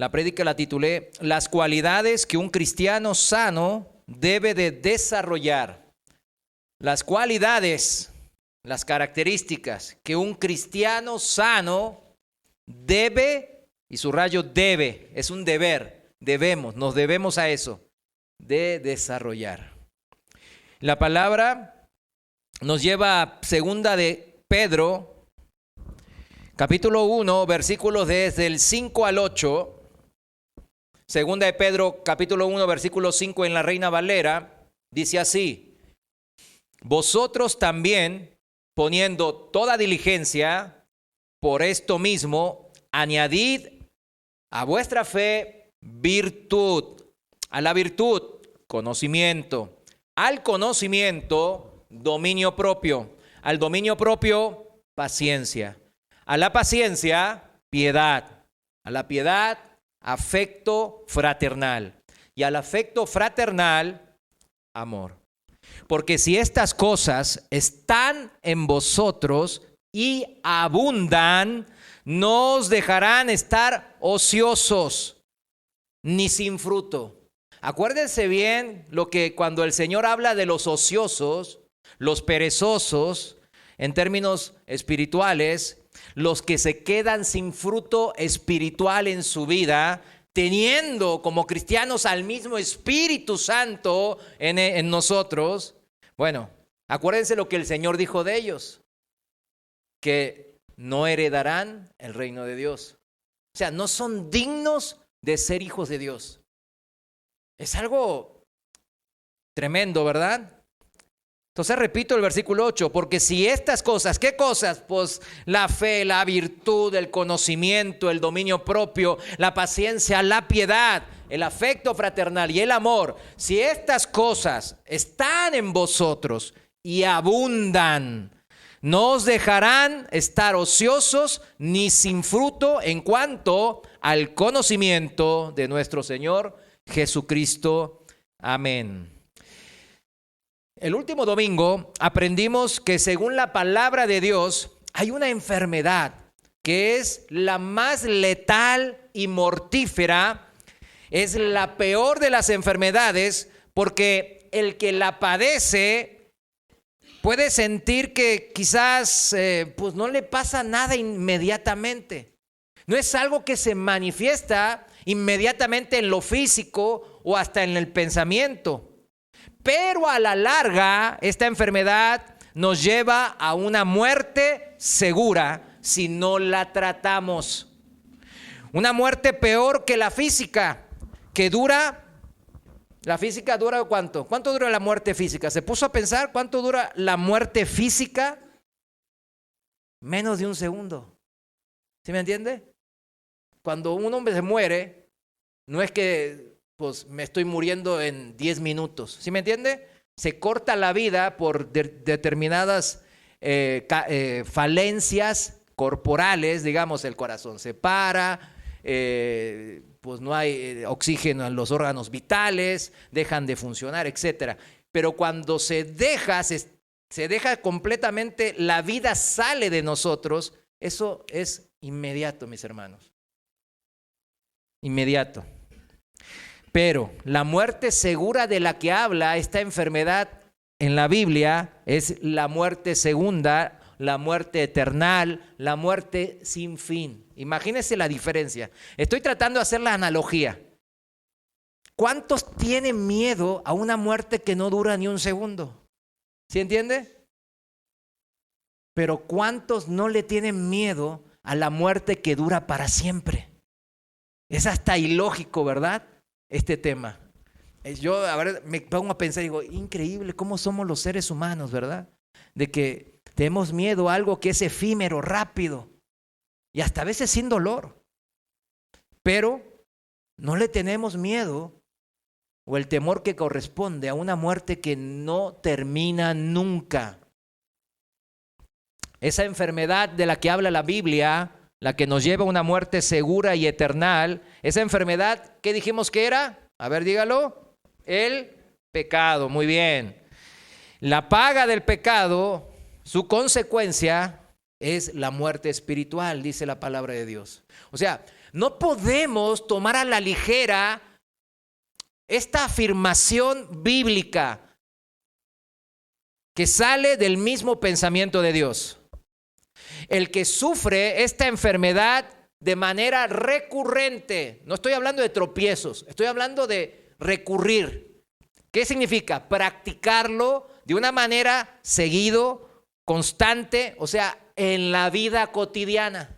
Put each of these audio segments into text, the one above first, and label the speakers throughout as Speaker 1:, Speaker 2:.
Speaker 1: La prédica la titulé Las cualidades que un cristiano sano debe de desarrollar. Las cualidades, las características que un cristiano sano debe, y subrayo debe, es un deber, nos debemos a eso, de desarrollar. La palabra nos lleva a segunda de Pedro, capítulo 1, versículos desde el 5 al 8. Segunda de Pedro, capítulo 1, versículo 5 en la Reina Valera, dice así: vosotros también, poniendo toda diligencia, por esto mismo, añadid a vuestra fe virtud, a la virtud, conocimiento, al conocimiento, dominio propio, al dominio propio, paciencia, a la paciencia, piedad, a la piedad, afecto fraternal, y al afecto fraternal, amor. Porque si estas cosas están en vosotros y abundan, no os dejarán estar ociosos ni sin fruto. Acuérdense bien lo que cuando el Señor habla de los ociosos, los perezosos, en términos espirituales, los que se quedan sin fruto espiritual en su vida, teniendo como cristianos al mismo Espíritu Santo en nosotros. Bueno, acuérdense lo que el Señor dijo de ellos, que no heredarán el reino de Dios. O sea, no son dignos de ser hijos de Dios. Es algo tremendo, ¿verdad? Entonces repito el versículo 8, porque si estas cosas, ¿qué cosas? Pues la fe, la virtud, el conocimiento, el dominio propio, la paciencia, la piedad, el afecto fraternal y el amor, si estas cosas están en vosotros y abundan, no os dejarán estar ociosos ni sin fruto en cuanto al conocimiento de nuestro Señor Jesucristo. Amén. El último domingo aprendimos que según la palabra de Dios hay una enfermedad que es la más letal y mortífera, es la peor de las enfermedades, porque el que la padece puede sentir que quizás pues no le pasa nada inmediatamente. No es algo que se manifiesta inmediatamente en lo físico o hasta en el pensamiento. Pero a la larga, esta enfermedad nos lleva a una muerte segura si no la tratamos. Una muerte peor que la física, que dura. ¿La física dura cuánto? ¿Cuánto dura la muerte física? ¿Se puso a pensar cuánto dura la muerte física? Menos de un segundo. ¿Sí me entiende? Cuando un hombre se muere, no es que pues me estoy muriendo en 10 minutos. ¿Sí me entiende? Se corta la vida por determinadas falencias corporales, digamos, el corazón se para, pues no hay oxígeno en los órganos vitales, dejan de funcionar, etcétera. Pero cuando se deja completamente, la vida sale de nosotros, eso es inmediato, mis hermanos. Inmediato. Pero la muerte segura de la que habla esta enfermedad en la Biblia es la muerte segunda, la muerte eternal, la muerte sin fin. Imagínense la diferencia. Estoy tratando de hacer la analogía. ¿Cuántos tienen miedo a una muerte que no dura ni un segundo? ¿Sí entiende? Pero ¿cuántos no le tienen miedo a la muerte que dura para siempre? Es hasta ilógico, ¿verdad? Este tema. Yo a ver, me pongo a pensar y digo, increíble cómo somos los seres humanos, ¿verdad? De que tenemos miedo a algo que es efímero, rápido y hasta a veces sin dolor. Pero no le tenemos miedo o el temor que corresponde a una muerte que no termina nunca. Esa enfermedad de la que habla la Biblia, la que nos lleva a una muerte segura y eternal, esa enfermedad, ¿qué dijimos que era? A ver, dígalo. El pecado, muy bien. La paga del pecado, su consecuencia es la muerte espiritual, dice la palabra de Dios. O sea, No podemos tomar a la ligera esta afirmación bíblica que sale del mismo pensamiento de Dios. El que sufre esta enfermedad de manera recurrente, no estoy hablando de tropiezos, estoy hablando de recurrir. ¿Qué significa? Practicarlo de una manera seguido, constante, o sea, en la vida cotidiana.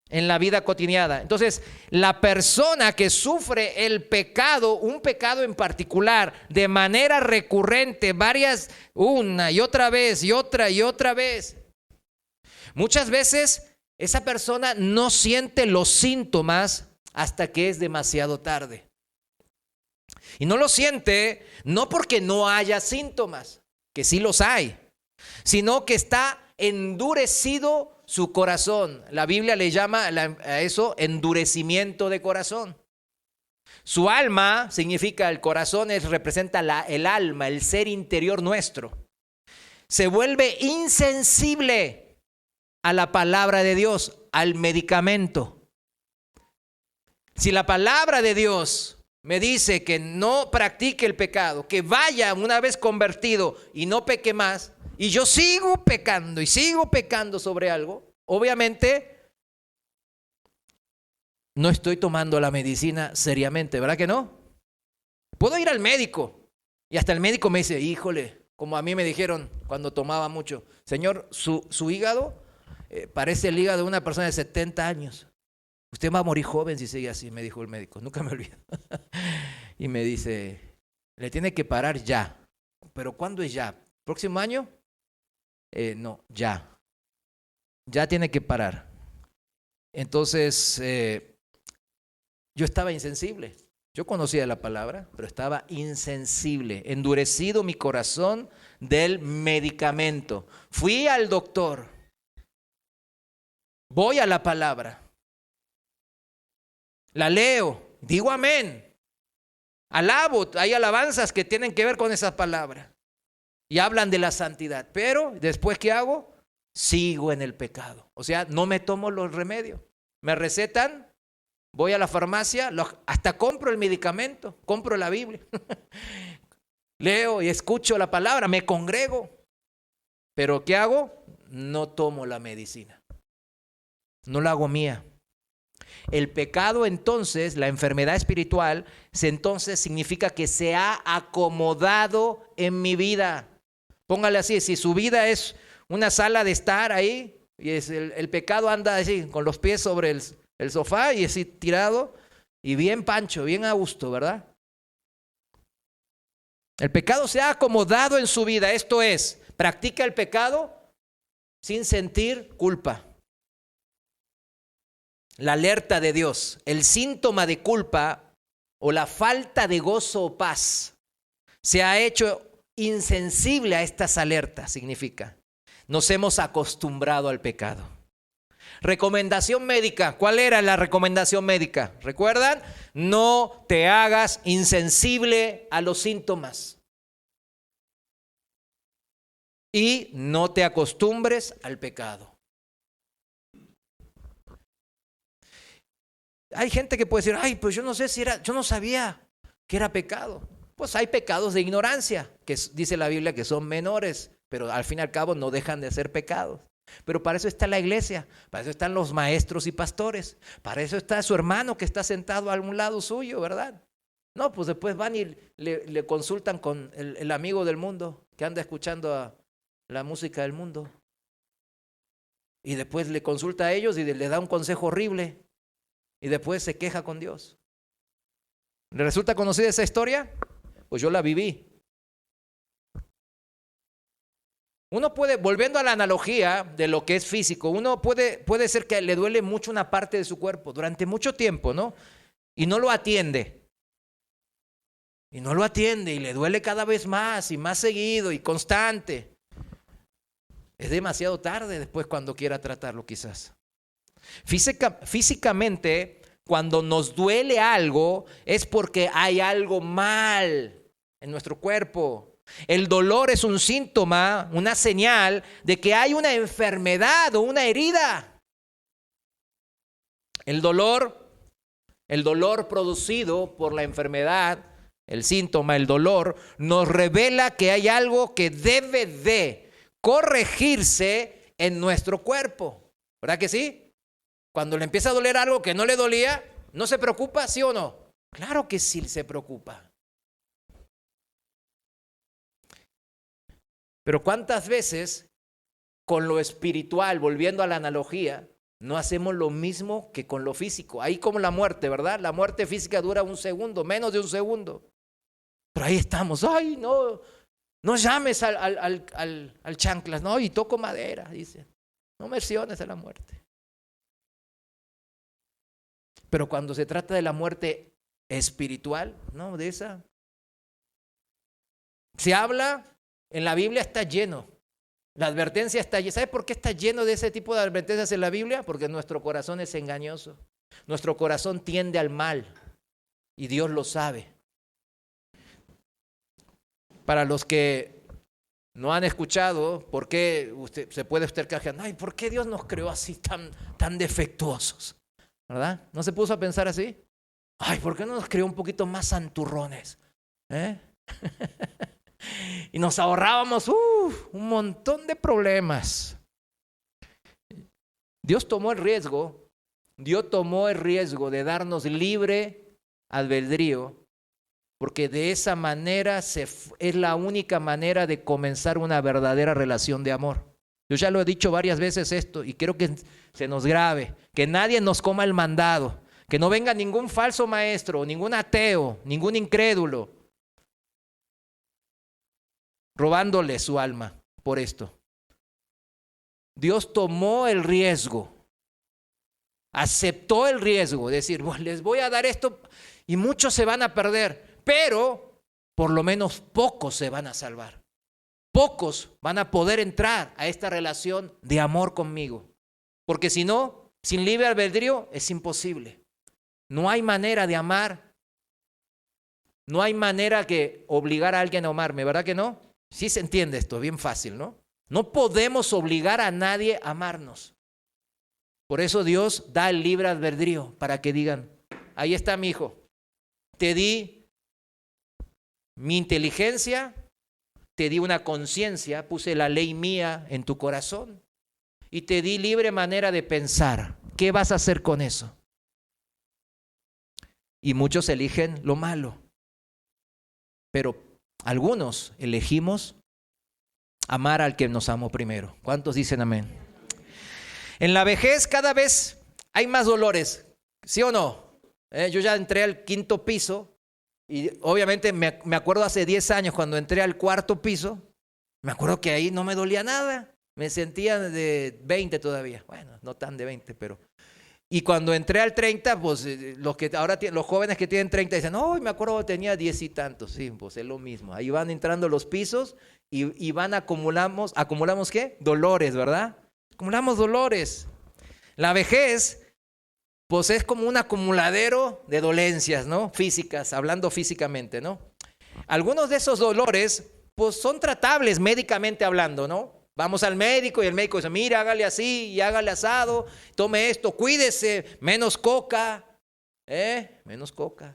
Speaker 1: En la vida cotidiana. Entonces, la persona que sufre el pecado, un pecado en particular, de manera recurrente, una y otra vez, y otra vez. Muchas veces esa persona no siente los síntomas hasta que es demasiado tarde. Y no lo siente no porque no haya síntomas, que sí los hay, sino que está endurecido su corazón. La Biblia le llama a eso endurecimiento de corazón. Su alma significa, el corazón representa el alma, el ser interior nuestro. Se vuelve insensible a la palabra de Dios, al medicamento. Si la palabra de Dios me dice que no practique el pecado, que vaya una vez convertido y no peque más, y yo sigo pecando y sigo pecando sobre algo, obviamente no estoy tomando la medicina seriamente, ¿verdad que no? Puedo ir al médico y hasta el médico me dice, híjole, como a mí me dijeron cuando tomaba mucho, señor, su hígado parece el hígado de una persona de 70 años. Usted va a morir joven si sigue así, me dijo el médico, nunca me olvido. Y me dice, le tiene que parar ya. ¿Pero cuándo es ya? ¿Próximo año? No, ya. Ya tiene que parar. Entonces, yo estaba insensible. Yo conocía la palabra, pero estaba insensible, endurecido mi corazón del medicamento. Fui al doctor. Voy a la palabra. La leo, digo amén. Alabo, hay alabanzas que tienen que ver con esa palabra. Y hablan de la santidad. Pero, ¿después qué hago? Sigo en el pecado. O sea, no me tomo los remedios. Me recetan, voy a la farmacia, hasta compro el medicamento, compro la Biblia. Leo y escucho la palabra, me congrego. Pero ¿qué hago? No tomo la medicina. No la hago mía. El pecado entonces, la enfermedad espiritual, entonces significa que se ha acomodado en mi vida. Póngale así, si su vida es una sala de estar ahí, y el pecado anda así, con los pies sobre el sofá y así tirado, y bien pancho, bien a gusto, ¿verdad? El pecado se ha acomodado en su vida, esto es, practica el pecado sin sentir culpa. La alerta de Dios, el síntoma de culpa o la falta de gozo o paz se ha hecho insensible a estas alertas, significa. Nos hemos acostumbrado al pecado. Recomendación médica, ¿cuál era la recomendación médica? ¿Recuerdan? No te hagas insensible a los síntomas. Y no te acostumbres al pecado. Hay gente que puede decir, ay, pues yo no sé yo no sabía que era pecado. Pues hay pecados de ignorancia, que dice la Biblia que son menores, pero al fin y al cabo no dejan de ser pecados. Pero para eso está la iglesia, para eso están los maestros y pastores, para eso está su hermano que está sentado a un lado suyo, ¿verdad? No, pues después van y le consultan con el amigo del mundo que anda escuchando la música del mundo. Y después le consulta a ellos y le da un consejo horrible. Y después se queja con Dios. ¿Le resulta conocida esa historia? Pues yo la viví. Uno puede, volviendo a la analogía de lo que es físico, uno puede ser que le duele mucho una parte de su cuerpo durante mucho tiempo, ¿no? Y no lo atiende. Y no lo atiende y le duele cada vez más y más seguido y constante. Es demasiado tarde después cuando quiera tratarlo quizás. Físicamente, cuando nos duele algo, es porque hay algo mal en nuestro cuerpo. El dolor es un síntoma, una señal de que hay una enfermedad o una herida. El dolor producido por la enfermedad, el síntoma, el dolor, nos revela que hay algo que debe de corregirse en nuestro cuerpo. ¿Verdad que sí? Cuando le empieza a doler algo que no le dolía, ¿no se preocupa, sí o no? Claro que sí se preocupa. Pero ¿cuántas veces con lo espiritual, volviendo a la analogía, no hacemos lo mismo que con lo físico? Ahí como la muerte, ¿verdad? La muerte física dura un segundo, menos de un segundo. Pero ahí estamos, ay, no llames al chanclas, no, y toco madera, dice. No menciones a la muerte. Pero cuando se trata de la muerte espiritual, no, de esa. Se habla, en la Biblia está lleno. La advertencia está llena. ¿Sabe por qué está lleno de ese tipo de advertencias en la Biblia? Porque nuestro corazón es engañoso. Nuestro corazón tiende al mal y Dios lo sabe. Para los que no han escuchado, ¿por qué se puede usted quejar? Ay, ¿por qué Dios nos creó así tan defectuosos? ¿Verdad? ¿No se puso a pensar así? Ay, ¿por qué no nos creó un poquito más santurrones? Y nos ahorrábamos un montón de problemas. Dios tomó el riesgo de darnos libre albedrío, porque de esa manera es la única manera de comenzar una verdadera relación de amor. Yo ya lo he dicho varias veces esto y quiero que se nos grabe, que nadie nos coma el mandado, que no venga ningún falso maestro, ningún ateo, ningún incrédulo, robándole su alma por esto. Dios tomó el riesgo, aceptó el riesgo de decir, bueno, les voy a dar esto y muchos se van a perder, pero por lo menos pocos se van a salvar. Pocos van a poder entrar a esta relación de amor conmigo. Porque si no, sin libre albedrío es imposible. No hay manera de amar. No hay manera que obligar a alguien a amarme, ¿verdad que no? Sí se entiende esto, bien fácil, ¿no? No podemos obligar a nadie a amarnos. Por eso Dios da el libre albedrío para que digan, ahí está mi hijo, te di mi inteligencia, te di una conciencia, puse la ley mía en tu corazón y te di libre manera de pensar. ¿Qué vas a hacer con eso? Y muchos eligen lo malo, pero algunos elegimos amar al que nos amó primero. ¿Cuántos dicen amén? En la vejez cada vez hay más dolores, ¿sí o no? Yo ya entré al 5º piso. Y obviamente me acuerdo hace 10 años cuando entré al 4º piso, me acuerdo que ahí no me dolía nada, me sentía de 20 todavía, bueno, no tan de 20, pero... Y cuando entré al 30, pues los jóvenes que tienen 30 dicen, no, me acuerdo que tenía 10 y tantos, sí, pues es lo mismo, ahí van entrando los pisos y acumulamos ¿qué? Dolores, ¿verdad? Acumulamos dolores. La vejez... pues es como un acumuladero de dolencias, ¿no? Físicas, hablando físicamente, ¿no? Algunos de esos dolores, pues son tratables médicamente hablando, ¿no? Vamos al médico y el médico dice, mira, hágale así y hágale asado, tome esto, cuídese, menos coca, menos coca,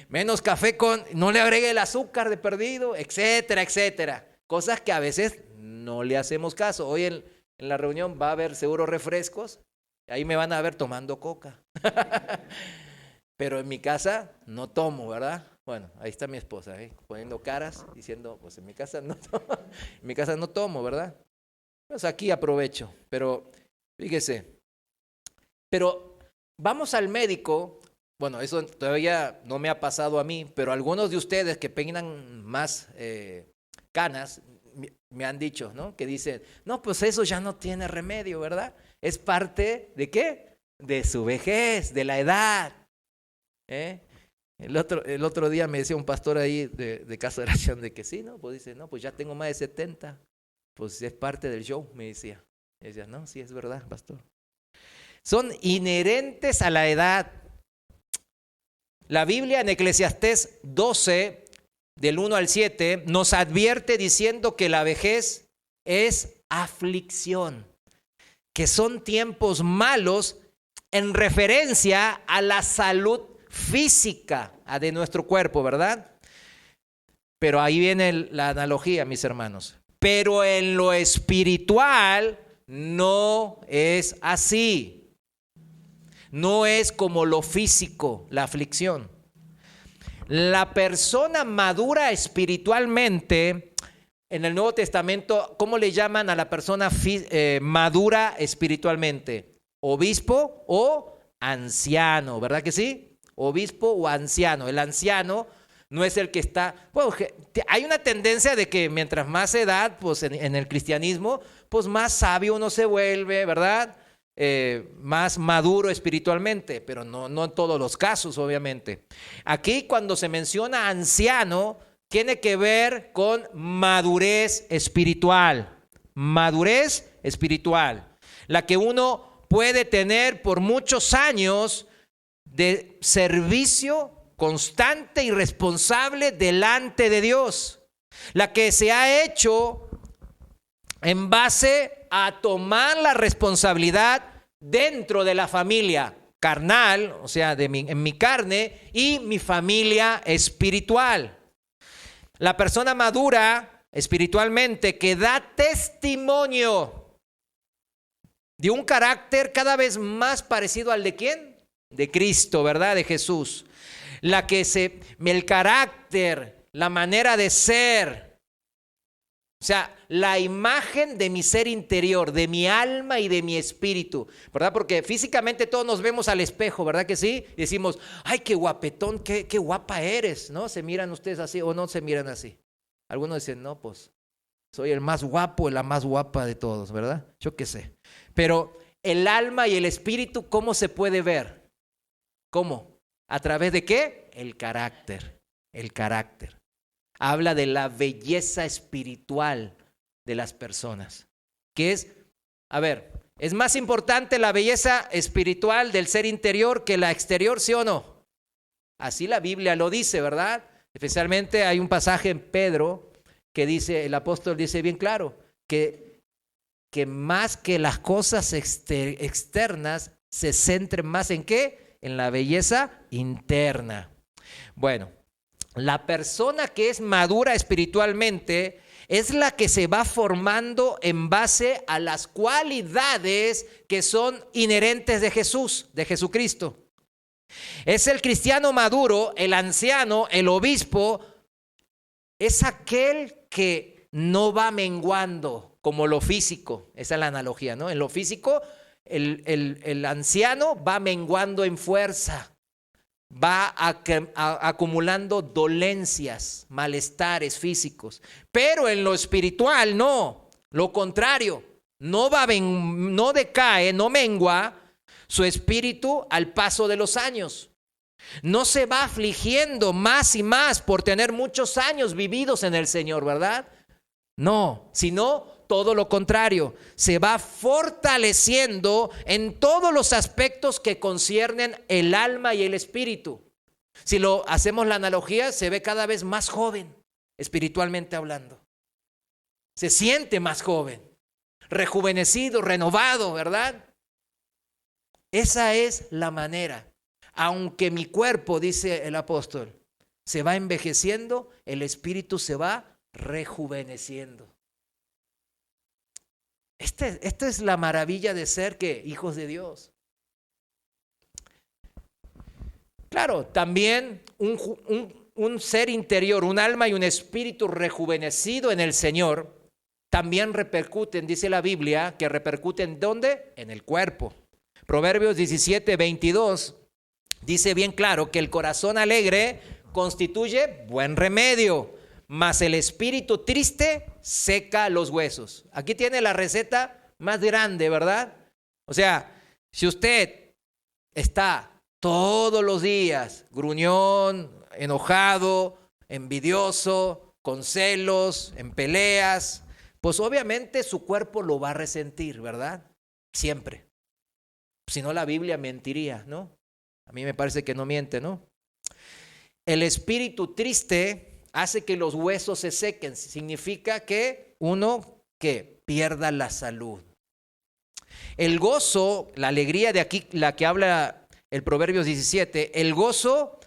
Speaker 1: menos café no le agregue el azúcar de perdido, etcétera, etcétera. Cosas que a veces no le hacemos caso. Hoy en la reunión va a haber seguro refrescos. Ahí me van a ver tomando coca. Pero en mi casa no tomo, ¿verdad? Bueno, ahí está mi esposa, poniendo caras, diciendo, pues en mi casa no tomo, ¿verdad? Pues aquí aprovecho. Pero fíjese, pero vamos al médico. Bueno, eso todavía no me ha pasado a mí, pero algunos de ustedes que peinan más canas me han dicho, ¿no? Que dicen, no, pues eso ya no tiene remedio, ¿verdad? Es parte ¿de qué? De su vejez, de la edad. El otro día me decía un pastor ahí de Casa de Oración de que sí, ¿no? Pues dice, no, pues ya tengo más de 70. Pues es parte del show, me decía. Y decía, no, sí es verdad, pastor. Son inherentes a la edad. La Biblia en Eclesiastés 12, del 1 al 7, nos advierte diciendo que la vejez es aflicción, que son tiempos malos en referencia a la salud física de nuestro cuerpo, ¿verdad? Pero ahí viene la analogía, mis hermanos. Pero en lo espiritual no es así. No es como lo físico, la aflicción. La persona madura espiritualmente, en el Nuevo Testamento, ¿cómo le llaman a la persona madura espiritualmente? Obispo o anciano, ¿verdad que sí? Obispo o anciano. El anciano no es el que está... Bueno, hay una tendencia de que mientras más edad, pues en el cristianismo, pues más sabio uno se vuelve, ¿verdad? Más maduro espiritualmente, pero no en todos los casos, obviamente. Aquí cuando se menciona anciano, tiene que ver con madurez espiritual. Madurez espiritual. La que uno puede tener por muchos años de servicio constante y responsable delante de Dios. La que se ha hecho en base a tomar la responsabilidad dentro de la familia carnal, o sea, en mi carne, y mi familia espiritual. La persona madura espiritualmente que da testimonio de un carácter cada vez más parecido al de ¿quién? De Cristo, ¿verdad? De Jesús. El carácter, la manera de ser, o sea, la imagen de mi ser interior, de mi alma y de mi espíritu, ¿verdad? Porque físicamente todos nos vemos al espejo, ¿verdad que sí? Y decimos, ay, qué guapetón, qué guapa eres, ¿no? ¿Se miran ustedes así o no se miran así? Algunos dicen, no, pues soy el más guapo, la más guapa de todos, ¿verdad? Yo qué sé. Pero el alma y el espíritu, ¿cómo se puede ver? ¿Cómo? ¿A través de qué? El carácter. El carácter. Habla de la belleza espiritual de las personas. Que es, ¿es más importante la belleza espiritual del ser interior que la exterior, sí o no? Así la Biblia lo dice, ¿verdad? Especialmente hay un pasaje en Pedro que dice, el apóstol dice bien claro, que más que las cosas externas se centren más en ¿qué? En la belleza interna. Bueno, la persona que es madura espiritualmente es la que se va formando en base a las cualidades que son inherentes de Jesús, de Jesucristo. Es el cristiano maduro, el anciano, el obispo, es aquel que no va menguando como lo físico. Esa es la analogía, ¿no? En lo físico, el anciano va menguando en fuerza, va acumulando dolencias, malestares físicos. Pero en lo espiritual no, lo contrario, no decae, no mengua su espíritu al paso de los años. No se va afligiendo más y más por tener muchos años vividos en el Señor, ¿verdad? No, sino todo lo contrario, se va fortaleciendo en todos los aspectos que conciernen el alma y el espíritu. Si lo hacemos la analogía, se ve cada vez más joven, espiritualmente hablando. Se siente más joven, rejuvenecido, renovado, ¿verdad? Esa es la manera. Aunque mi cuerpo, dice el apóstol, se va envejeciendo, el espíritu se va rejuveneciendo. Esta es la maravilla de ser que hijos de Dios. Claro, también un ser interior, un alma y un espíritu rejuvenecido en el Señor, también repercuten, dice la Biblia, que repercuten ¿dónde? En el cuerpo. Proverbios 17:22 dice bien claro que el corazón alegre constituye buen remedio, mas el espíritu triste seca los huesos. Aquí tiene la receta más grande, ¿verdad? O sea, si usted está todos los días gruñón, enojado, envidioso, con celos, en peleas, pues obviamente su cuerpo lo va a resentir, ¿verdad? Siempre. Si no, la Biblia mentiría, ¿no? A mí me parece que no miente, ¿no? El espíritu triste hace que los huesos se sequen. Significa que uno que pierda la salud. El gozo, la alegría de aquí, la que habla el Proverbios 17, el gozo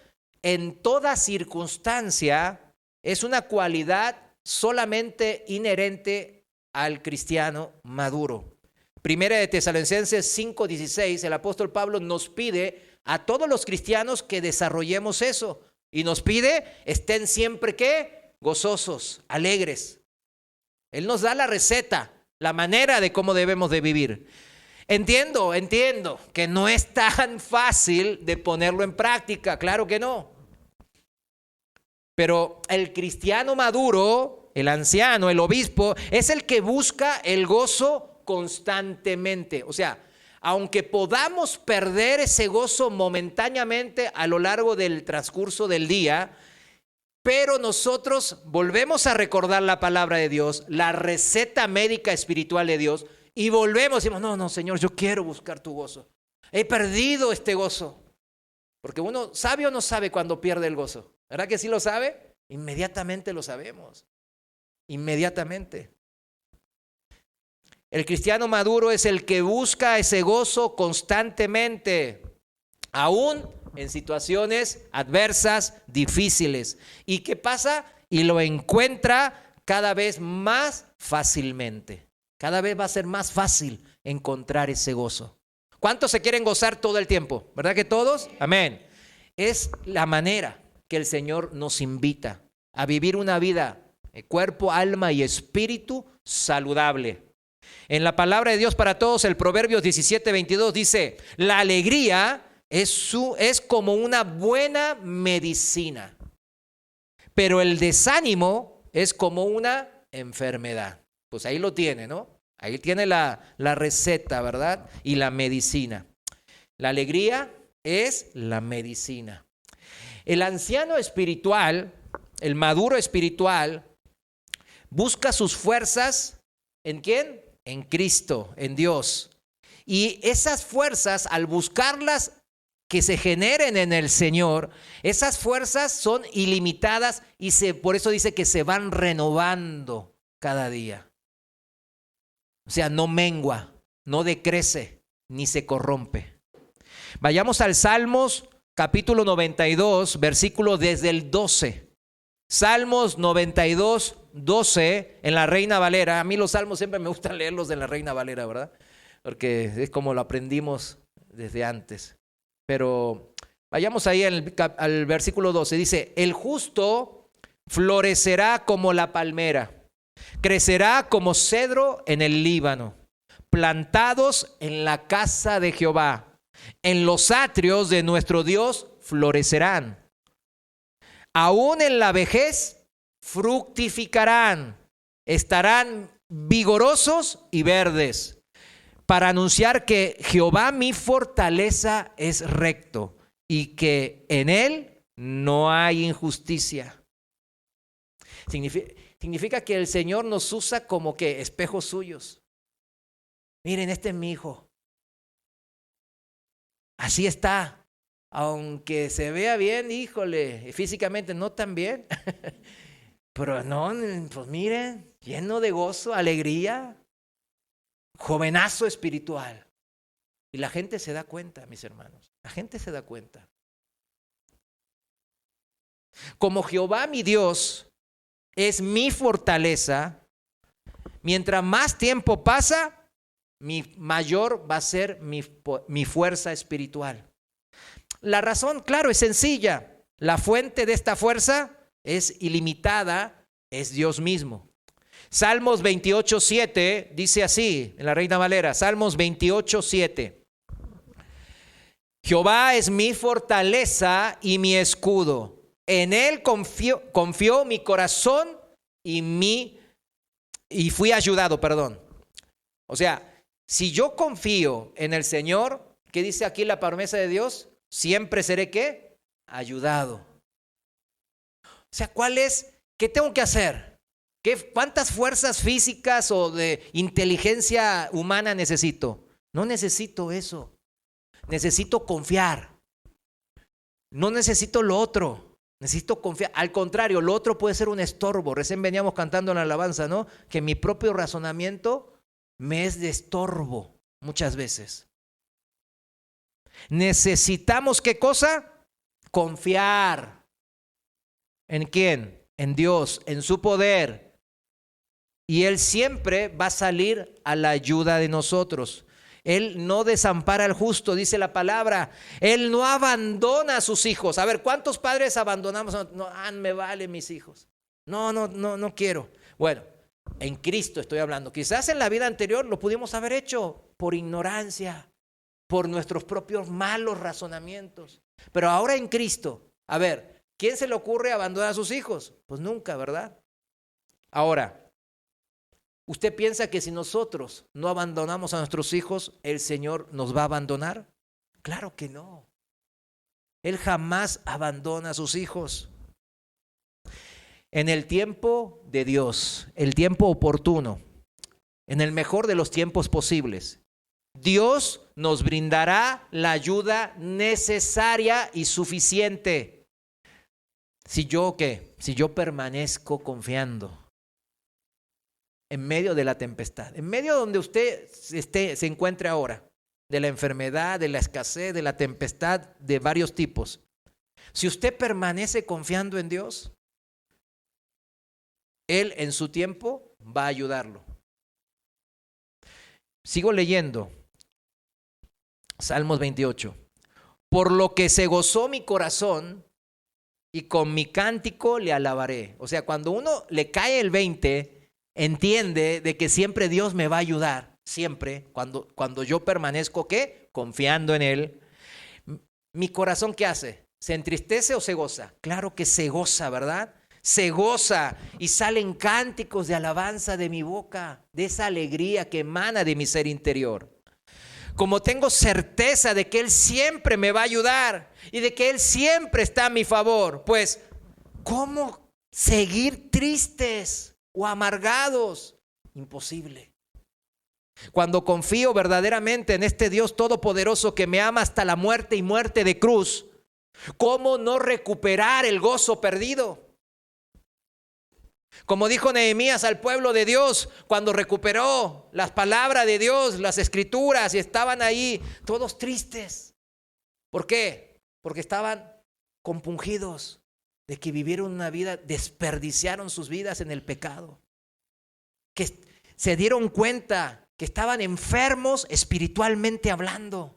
Speaker 1: en toda circunstancia es una cualidad solamente inherente al cristiano maduro. Primera de Tesalonicenses 5:16, el apóstol Pablo nos pide a todos los cristianos que desarrollemos eso. Y nos pide, estén siempre, ¿qué? Gozosos, alegres. Él nos da la receta, la manera de cómo debemos de vivir. Entiendo que no es tan fácil de ponerlo en práctica, claro que no. Pero el cristiano maduro, el anciano, el obispo, es el que busca el gozo constantemente. O sea, aunque podamos perder ese gozo momentáneamente a lo largo del transcurso del día, pero nosotros volvemos a recordar la palabra de Dios, la receta médica espiritual de Dios, y volvemos y decimos, no, Señor, yo quiero buscar tu gozo. He perdido este gozo. Porque uno sabe o no sabe cuando pierde el gozo. ¿Verdad que sí lo sabe? Inmediatamente lo sabemos. Inmediatamente. El cristiano maduro es el que busca ese gozo constantemente, aún en situaciones adversas, difíciles. ¿Y qué pasa? Y lo encuentra cada vez más fácilmente. Cada vez va a ser más fácil encontrar ese gozo. ¿Cuántos se quieren gozar todo el tiempo? ¿Verdad que todos? Amén. Es la manera que el Señor nos invita a vivir una vida de cuerpo, alma y espíritu saludable. En la palabra de Dios para todos, el Proverbios 17:22 dice, la alegría es como una buena medicina, pero el desánimo es como una enfermedad. Pues ahí lo tiene, ¿no? Ahí tiene la receta, ¿verdad? Y la medicina. La alegría es la medicina. El anciano espiritual, el maduro espiritual, busca sus fuerzas ¿en quién? En Cristo, en Dios. Y esas fuerzas, al buscarlas que se generen en el Señor, esas fuerzas son ilimitadas y por eso dice que se van renovando cada día. O sea, no mengua, no decrece, ni se corrompe. Vayamos al Salmos capítulo 92, versículo desde el 12. Salmos 92, 12 en la Reina Valera. A mí los salmos siempre me gusta leerlos de la Reina Valera, ¿verdad? Porque es como lo aprendimos desde antes. Pero vayamos ahí al versículo 12. Dice, el justo florecerá como la palmera. Crecerá como cedro en el Líbano, plantados en la casa de Jehová. En los atrios de nuestro Dios florecerán. Aún en la vejez fructificarán. Estarán vigorosos y verdes, para anunciar que Jehová mi fortaleza es recto y que en él no hay injusticia. Significa que el Señor nos usa como que espejos suyos. Miren, este es mi hijo. Así está. Aunque se vea bien, híjole, físicamente no tan bien. Pero no, pues miren, lleno de gozo, alegría, jovenazo espiritual. Y la gente se da cuenta, mis hermanos. La gente se da cuenta. Como Jehová mi Dios es mi fortaleza, mientras más tiempo pasa, mayor va a ser mi fuerza espiritual. La razón, claro, es sencilla. La fuente de esta fuerza es ilimitada, es Dios mismo. Salmos 28:7 dice así, en la Reina Valera, Salmos 28:7. Jehová es mi fortaleza y mi escudo. En él confió mi corazón y fui ayudado, O sea, si yo confío en el Señor, ¿qué dice aquí la promesa de Dios? Siempre seré, ¿qué? Ayudado. O sea, ¿qué tengo que hacer? ¿Cuántas fuerzas físicas o de inteligencia humana necesito? No necesito eso. Necesito confiar. No necesito lo otro. Necesito confiar. Al contrario, lo otro puede ser un estorbo. Recién veníamos cantando en la alabanza, ¿no? Que mi propio razonamiento me es de estorbo muchas veces. Necesitamos, ¿qué cosa? Confiar. ¿En quién? En Dios, en su poder. Y Él siempre va a salir a la ayuda de nosotros. Él no desampara al justo, dice la palabra. Él no abandona a sus hijos. A ver, ¿cuántos padres abandonamos? No, me valen mis hijos. No quiero. Bueno, en Cristo estoy hablando. Quizás en la vida anterior lo pudimos haber hecho por ignorancia, por nuestros propios malos razonamientos. Pero ahora en Cristo, a ver, ¿quién se le ocurre abandonar a sus hijos? Pues nunca, ¿verdad? Ahora, ¿usted piensa que si nosotros no abandonamos a nuestros hijos, el Señor nos va a abandonar? Claro que no. Él jamás abandona a sus hijos. En el tiempo de Dios, el tiempo oportuno, en el mejor de los tiempos posibles, Dios nos brindará la ayuda necesaria y suficiente. Si yo permanezco confiando en medio de la tempestad, en medio donde usted se encuentre ahora, de la enfermedad, de la escasez, de la tempestad de varios tipos. Si usted permanece confiando en Dios, Él en su tiempo va a ayudarlo. Sigo leyendo. Salmos 28. Por lo que se gozó mi corazón y con mi cántico le alabaré. O sea, cuando uno le cae el 20, entiende de que siempre Dios me va a ayudar. Siempre, cuando yo permanezco, ¿qué? Confiando en Él. ¿Mi corazón qué hace? ¿Se entristece o se goza? Claro que se goza, ¿verdad? Se goza y salen cánticos de alabanza de mi boca, de esa alegría que emana de mi ser interior. Como tengo certeza de que Él siempre me va a ayudar y de que Él siempre está a mi favor, pues, ¿cómo seguir tristes o amargados? Imposible. Cuando confío verdaderamente en este Dios todopoderoso que me ama hasta la muerte y muerte de cruz, ¿cómo no recuperar el gozo perdido? Como dijo Nehemías al pueblo de Dios cuando recuperó las palabras de Dios, las escrituras, y estaban ahí todos tristes. ¿Por qué? Porque estaban compungidos de que vivieron una vida, desperdiciaron sus vidas en el pecado. Que se dieron cuenta que estaban enfermos espiritualmente hablando.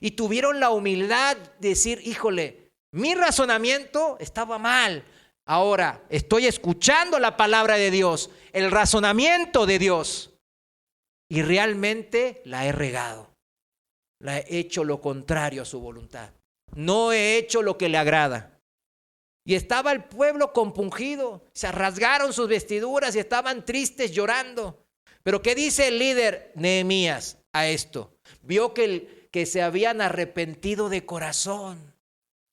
Speaker 1: Y tuvieron la humildad de decir, híjole, mi razonamiento estaba mal. Ahora estoy escuchando la palabra de Dios, el razonamiento de Dios, y realmente la he regado. La he hecho lo contrario a su voluntad. No he hecho lo que le agrada. Y estaba el pueblo compungido, se rasgaron sus vestiduras y estaban tristes llorando. Pero ¿qué dice el líder Nehemías a esto? Vio que se habían arrepentido de corazón.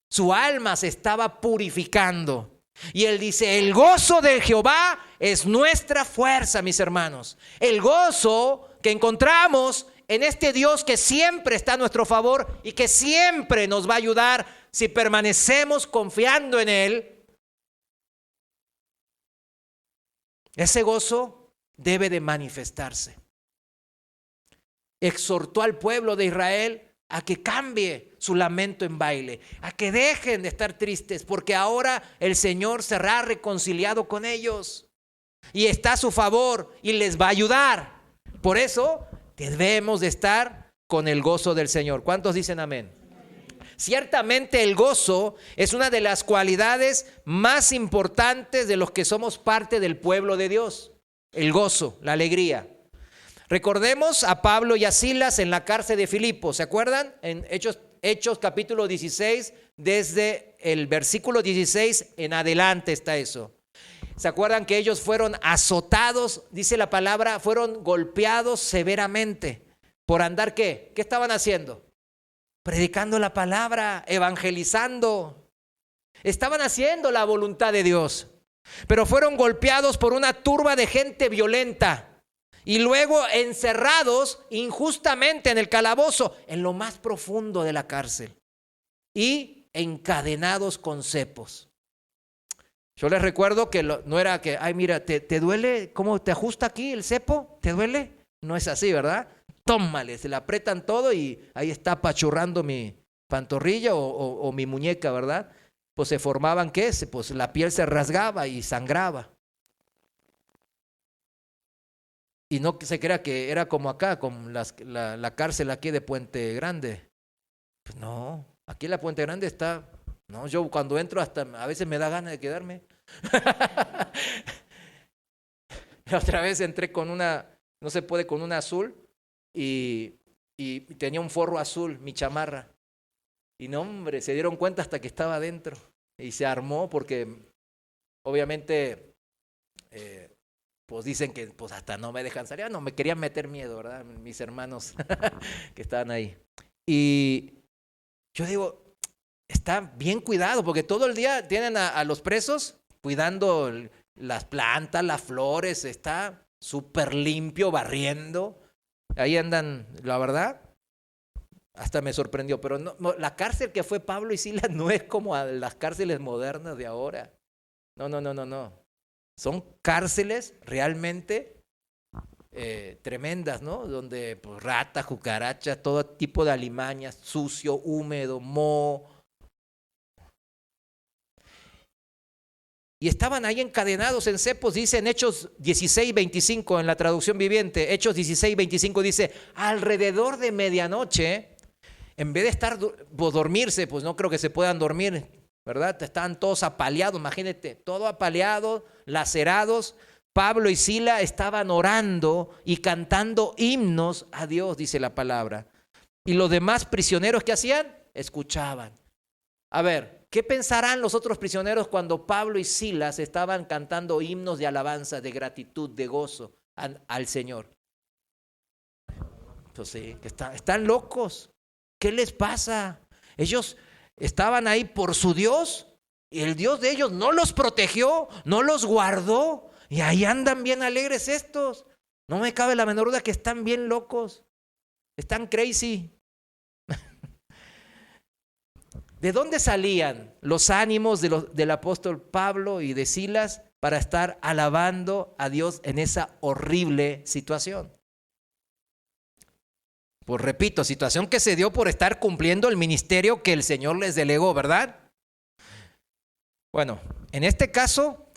Speaker 1: Su alma se estaba purificando. Y él dice, el gozo de Jehová es nuestra fuerza, mis hermanos. El gozo que encontramos en este Dios que siempre está a nuestro favor y que siempre nos va a ayudar si permanecemos confiando en Él. Ese gozo debe de manifestarse. Exhortó al pueblo de Israel a que cambie su lamento en baile, a que dejen de estar tristes, porque ahora el Señor será reconciliado con ellos y está a su favor y les va a ayudar. Por eso debemos de estar con el gozo del Señor. ¿Cuántos dicen amén? Ciertamente el gozo es una de las cualidades más importantes de los que somos parte del pueblo de Dios. El gozo, la alegría. Recordemos a Pablo y a Silas en la cárcel de Filipos, ¿se acuerdan? En Hechos capítulo 16, desde el versículo 16 en adelante está eso. ¿Se acuerdan que ellos fueron azotados? Dice la palabra, fueron golpeados severamente. ¿Por andar qué? ¿Qué estaban haciendo? Predicando la palabra, evangelizando. Estaban haciendo la voluntad de Dios, pero fueron golpeados por una turba de gente violenta. Y luego encerrados injustamente en el calabozo, en lo más profundo de la cárcel. Y encadenados con cepos. Yo les recuerdo que no era que, ay mira, ¿te duele? ¿Cómo te ajusta aquí el cepo? ¿Te duele? No es así, ¿verdad? tómale, se le apretan todo y ahí está apachurrando mi pantorrilla o mi muñeca, ¿verdad? Pues se formaban, ¿qué? Pues la piel se rasgaba y sangraba. Y no se crea que era como acá, con la cárcel aquí de Puente Grande. Pues no, aquí en la Puente Grande está. No, yo cuando entro hasta a veces me da ganas de quedarme. La otra vez entré con una, no se puede, con una azul y tenía un forro azul, mi chamarra. Y no, hombre, se dieron cuenta hasta que estaba adentro. Y se armó porque obviamente pues dicen que pues hasta no me dejan salir. No, me querían meter miedo, ¿verdad? Mis hermanos que estaban ahí. Y yo digo, está bien cuidado porque todo el día tienen a los presos cuidando las plantas, las flores, está súper limpio, barriendo. Ahí andan, la verdad, hasta me sorprendió. Pero no, la cárcel que fue Pablo y Silas no es como a las cárceles modernas de ahora. No. Son cárceles realmente tremendas, ¿no? Donde pues, ratas, cucarachas, todo tipo de alimañas, sucio, húmedo, moho. Y estaban ahí encadenados en cepos, dice en Hechos 16:25 en la traducción viviente. Hechos 16:25 dice, alrededor de medianoche, en vez de estar dormirse, pues no creo que se puedan dormir, ¿verdad? Estaban todos apaleados, imagínate, todo apaleado, lacerados. Pablo y Silas estaban orando y cantando himnos a Dios, dice la palabra. Y los demás prisioneros, ¿qué hacían? Escuchaban. A ver, ¿qué pensarán los otros prisioneros cuando Pablo y Silas estaban cantando himnos de alabanza, de gratitud, de gozo al Señor? Entonces, están locos. ¿Qué les pasa? Ellos estaban ahí por su Dios y el Dios de ellos no los protegió, no los guardó y ahí andan bien alegres estos. No me cabe la menor duda que están bien locos, están crazy. ¿De dónde salían los ánimos del apóstol Pablo y de Silas para estar alabando a Dios en esa horrible situación? Pues repito, situación que se dio por estar cumpliendo el ministerio que el Señor les delegó, ¿verdad? Bueno, en este caso,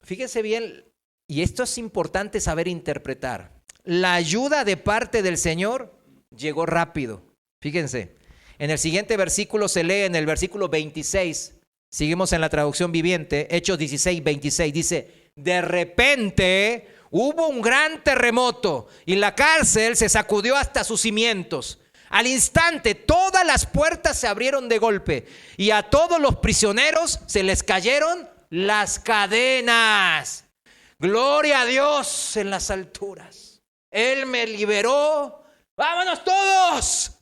Speaker 1: fíjense bien, y esto es importante saber interpretar. La ayuda de parte del Señor llegó rápido. Fíjense, en el siguiente versículo se lee, en el versículo 26, seguimos en la traducción viviente, Hechos 16:26, dice, de repente hubo un gran terremoto y la cárcel se sacudió hasta sus cimientos. Al instante todas las puertas se abrieron de golpe y a todos los prisioneros se les cayeron las cadenas. Gloria a Dios en las alturas. Él me liberó. ¡Vámonos todos!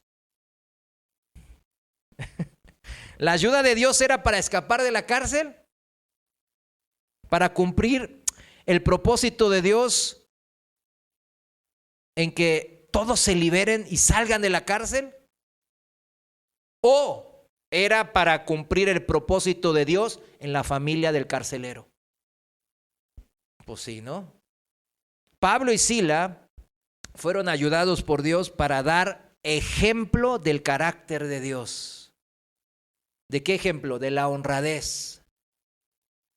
Speaker 1: La ayuda de Dios era para escapar de la cárcel, para cumplir el propósito de Dios en que todos se liberen y salgan de la cárcel, o era para cumplir el propósito de Dios en la familia del carcelero. Pues sí, ¿no? Pablo y Silas fueron ayudados por Dios para dar ejemplo del carácter de Dios. ¿De qué ejemplo? De la honradez,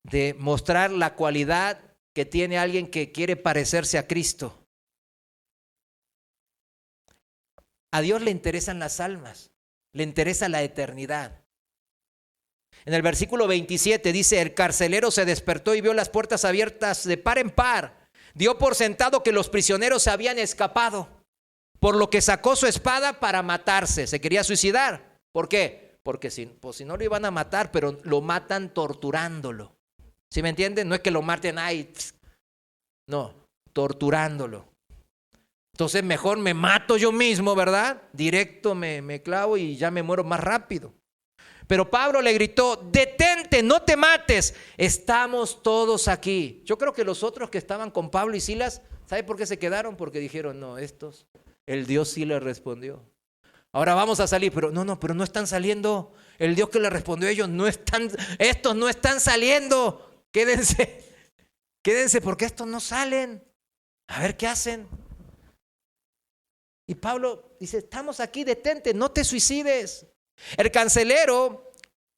Speaker 1: de mostrar la cualidad que tiene alguien que quiere parecerse a Cristo. A Dios le interesan las almas, le interesa la eternidad. En el versículo 27 dice, el carcelero se despertó y vio las puertas abiertas de par en par. Dio por sentado que los prisioneros se habían escapado, por lo que sacó su espada para matarse. Se quería suicidar. ¿Por qué? Porque si no lo iban a matar, pero lo matan torturándolo. ¿Sí me entienden? No es que lo maten ahí, no, torturándolo. Entonces mejor me mato yo mismo, ¿verdad? Directo me clavo y ya me muero más rápido. Pero Pablo le gritó, detente, no te mates, estamos todos aquí. Yo creo que los otros que estaban con Pablo y Silas, ¿sabe por qué se quedaron? Porque dijeron, no, el Dios sí les respondió. Ahora vamos a salir, pero no están saliendo. El Dios que le respondió a ellos, estos no están saliendo. Quédense porque estos no salen. A ver qué hacen. Y Pablo dice, estamos aquí, detente, no te suicides. El carcelero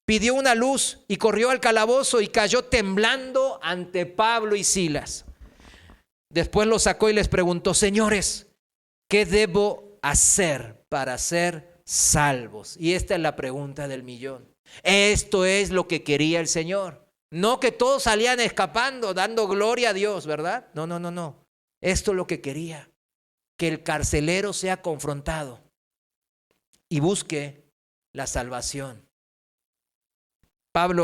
Speaker 1: pidió una luz y corrió al calabozo y cayó temblando ante Pablo y Silas. Después los sacó y les preguntó, señores, ¿qué debo hacer para ser salvos? Y esta es la pregunta del millón. Esto es lo que quería el Señor. No que todos salían escapando, dando gloria a Dios, ¿verdad? No. Esto es lo que quería. Que el carcelero sea confrontado y busque la salvación.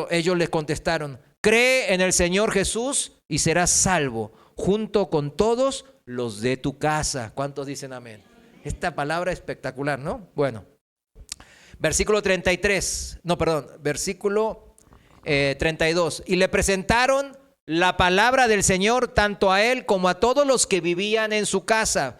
Speaker 1: Ellos les contestaron, cree en el Señor Jesús y serás salvo, junto con todos los de tu casa. ¿Cuántos dicen amén? Esta palabra es espectacular, ¿no? Bueno, versículo 32. Y le presentaron la palabra del Señor tanto a él como a todos los que vivían en su casa.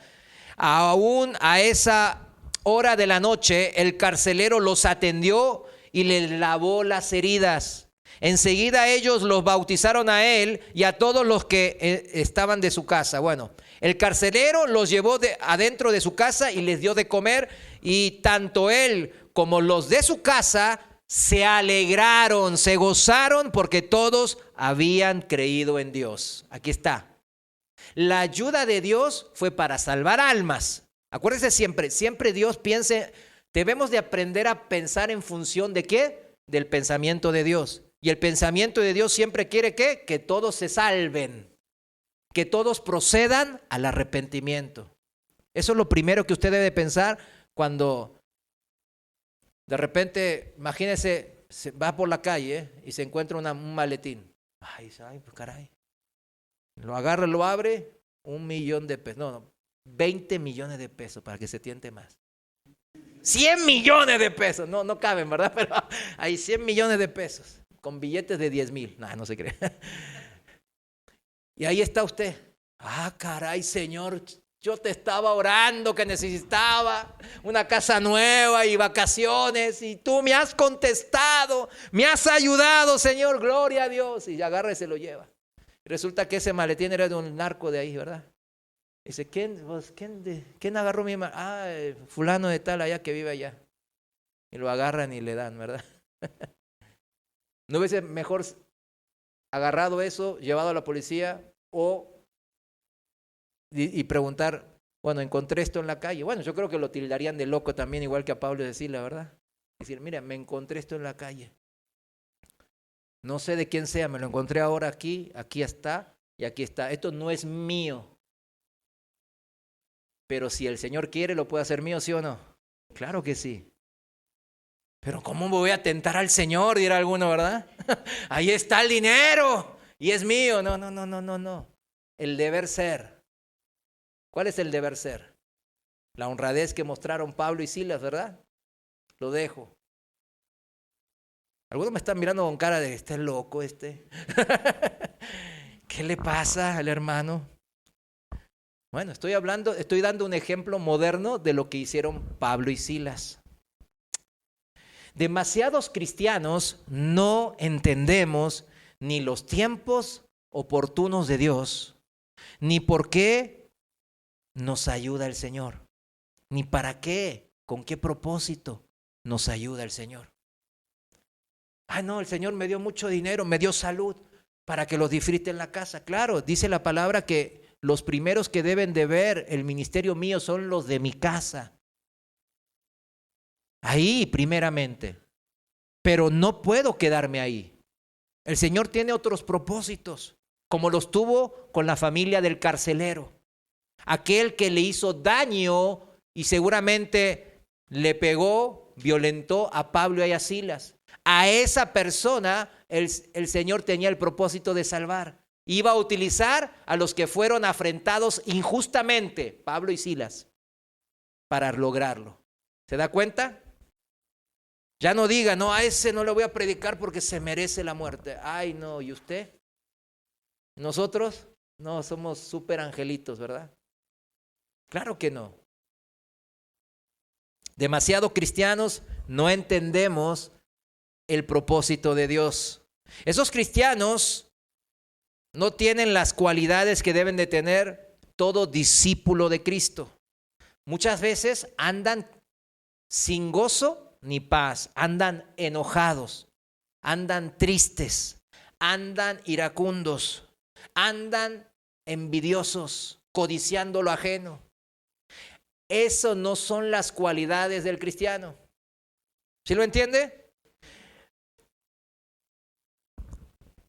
Speaker 1: Aún a esa hora de la noche, el carcelero los atendió y les lavó las heridas. Enseguida ellos los bautizaron a él y a todos los que estaban de su casa. Bueno, el carcelero los llevó adentro de su casa y les dio de comer, y tanto él como los de su casa se alegraron, se gozaron porque todos habían creído en Dios. Aquí está. La ayuda de Dios fue para salvar almas. Acuérdense siempre Dios piense, debemos de aprender a pensar en función de ¿qué? Del pensamiento de Dios. Y el pensamiento de Dios siempre quiere ¿qué? Que todos se salven, que todos procedan al arrepentimiento. Eso es lo primero que usted debe pensar cuando de repente, imagínese, va por la calle y se encuentra un maletín. Ay, pues caray. Lo agarra, lo abre, $1 millón. No, 20 millones de pesos para que se tiente más. 100 millones de pesos. No caben, ¿verdad? Pero hay 100 millones de pesos con billetes de 10,000. No se cree. Y ahí está usted. Caray, Señor, yo te estaba orando que necesitaba una casa nueva y vacaciones, y tú me has contestado, me has ayudado, Señor, gloria a Dios. Y agarra y se lo lleva. Resulta que ese maletín era de un narco de ahí, ¿verdad? Dice, ¿quién agarró mi maletín? Fulano de tal allá que vive allá. Y lo agarran y le dan, ¿verdad? ¿No hubiese mejor agarrado eso, llevado a la policía y preguntar, bueno, encontré esto en la calle? Bueno, yo creo que lo tildarían de loco también, igual que a Pablo, decirle la verdad. Decir, mira, me encontré esto en la calle. No sé de quién sea, me lo encontré ahora aquí está y aquí está. Esto no es mío. Pero si el Señor quiere, ¿lo puede hacer mío, sí o no? Claro que sí. Pero ¿cómo me voy a tentar al Señor? Dirá alguno, ¿verdad? Ahí está el dinero y es mío. No. El deber ser. ¿Cuál es el deber ser? La honradez que mostraron Pablo y Silas, ¿verdad? Lo dejo. Algunos me están mirando con cara de, ¿este loco este? ¿Qué le pasa al hermano? Bueno, estoy dando un ejemplo moderno de lo que hicieron Pablo y Silas. Demasiados cristianos no entendemos ni los tiempos oportunos de Dios, ni por qué nos ayuda el Señor, ni para qué, con qué propósito nos ayuda el Señor. No, el Señor me dio mucho dinero, me dio salud para que los disfrute en la casa. Claro, dice la palabra que los primeros que deben de ver el ministerio mío son los de mi casa. Ahí primeramente. Pero no puedo quedarme ahí. El Señor tiene otros propósitos, como los tuvo con la familia del carcelero. Aquel que le hizo daño y seguramente le pegó, violentó a Pablo y a Silas. A esa persona el Señor tenía el propósito de salvar. Iba a utilizar a los que fueron afrentados injustamente, Pablo y Silas, para lograrlo. ¿Se da cuenta? Ya no diga, no, a ese no le voy a predicar porque se merece la muerte. Ay, no, ¿y usted? ¿Nosotros? No, somos súper angelitos, ¿verdad? Claro que no. Demasiados cristianos no entendemos el propósito de Dios. Esos cristianos no tienen las cualidades que deben de tener todo discípulo de Cristo. muchas veces andan sin gozo ni paz, andan enojados, andan tristes, andan iracundos, andan envidiosos, codiciando lo ajeno. Eso no son las cualidades del cristiano. ¿Sí lo entiende?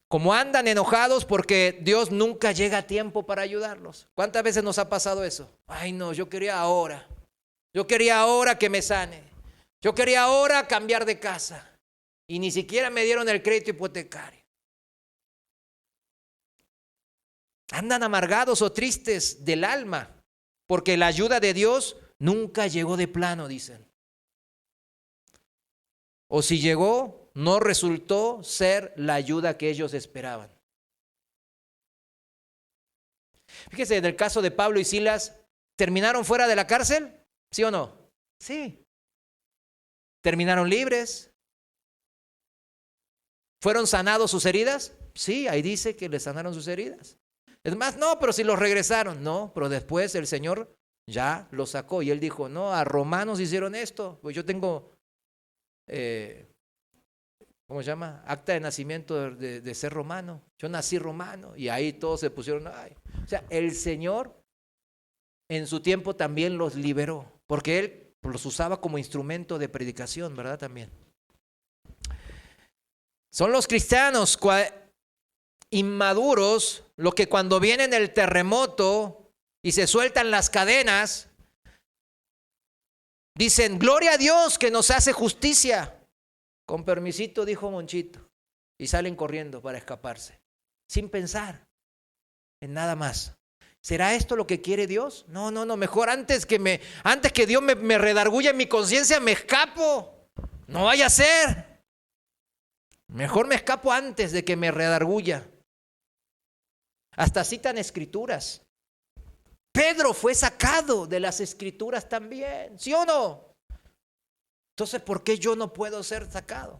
Speaker 1: Como andan enojados porque Dios nunca llega a tiempo para ayudarlos. ¿Cuántas veces nos ha pasado eso? Ay, no, yo quería ahora. Yo quería ahora que me sane. Yo quería ahora cambiar de casa. Y ni siquiera me dieron el crédito hipotecario. Andan amargados o tristes del alma porque la ayuda de Dios nunca llegó de plano, dicen. O si llegó, no resultó ser la ayuda que ellos esperaban. Fíjese, en el caso de Pablo y Silas, ¿terminaron fuera de la cárcel? ¿Sí o no? Sí. ¿Terminaron libres? ¿Fueron sanados sus heridas? Sí, ahí dice que les sanaron sus heridas. Es más, no, pero si los regresaron. No, pero después el Señor ya los sacó. Y él dijo, no, a romanos hicieron esto. Pues yo tengo, ¿cómo se llama? Acta de nacimiento de ser romano. Yo nací romano. Y ahí todos se pusieron, ay. O sea, el Señor en su tiempo también los liberó. Porque Él los usaba como instrumento de predicación, ¿verdad? También. Son los cristianos inmaduros los que cuando viene el terremoto y se sueltan las cadenas, dicen, gloria a Dios que nos hace justicia. Con permisito, dijo Monchito. Y salen corriendo para escaparse, sin pensar en nada más. ¿Será esto lo que quiere Dios? No, mejor antes que Dios me redarguya en mi conciencia, me escapo. No vaya a ser. Mejor me escapo antes de que me redarguya. Hasta citan escrituras. Pedro fue sacado de las escrituras también, ¿sí o no? Entonces, ¿por qué yo no puedo ser sacado?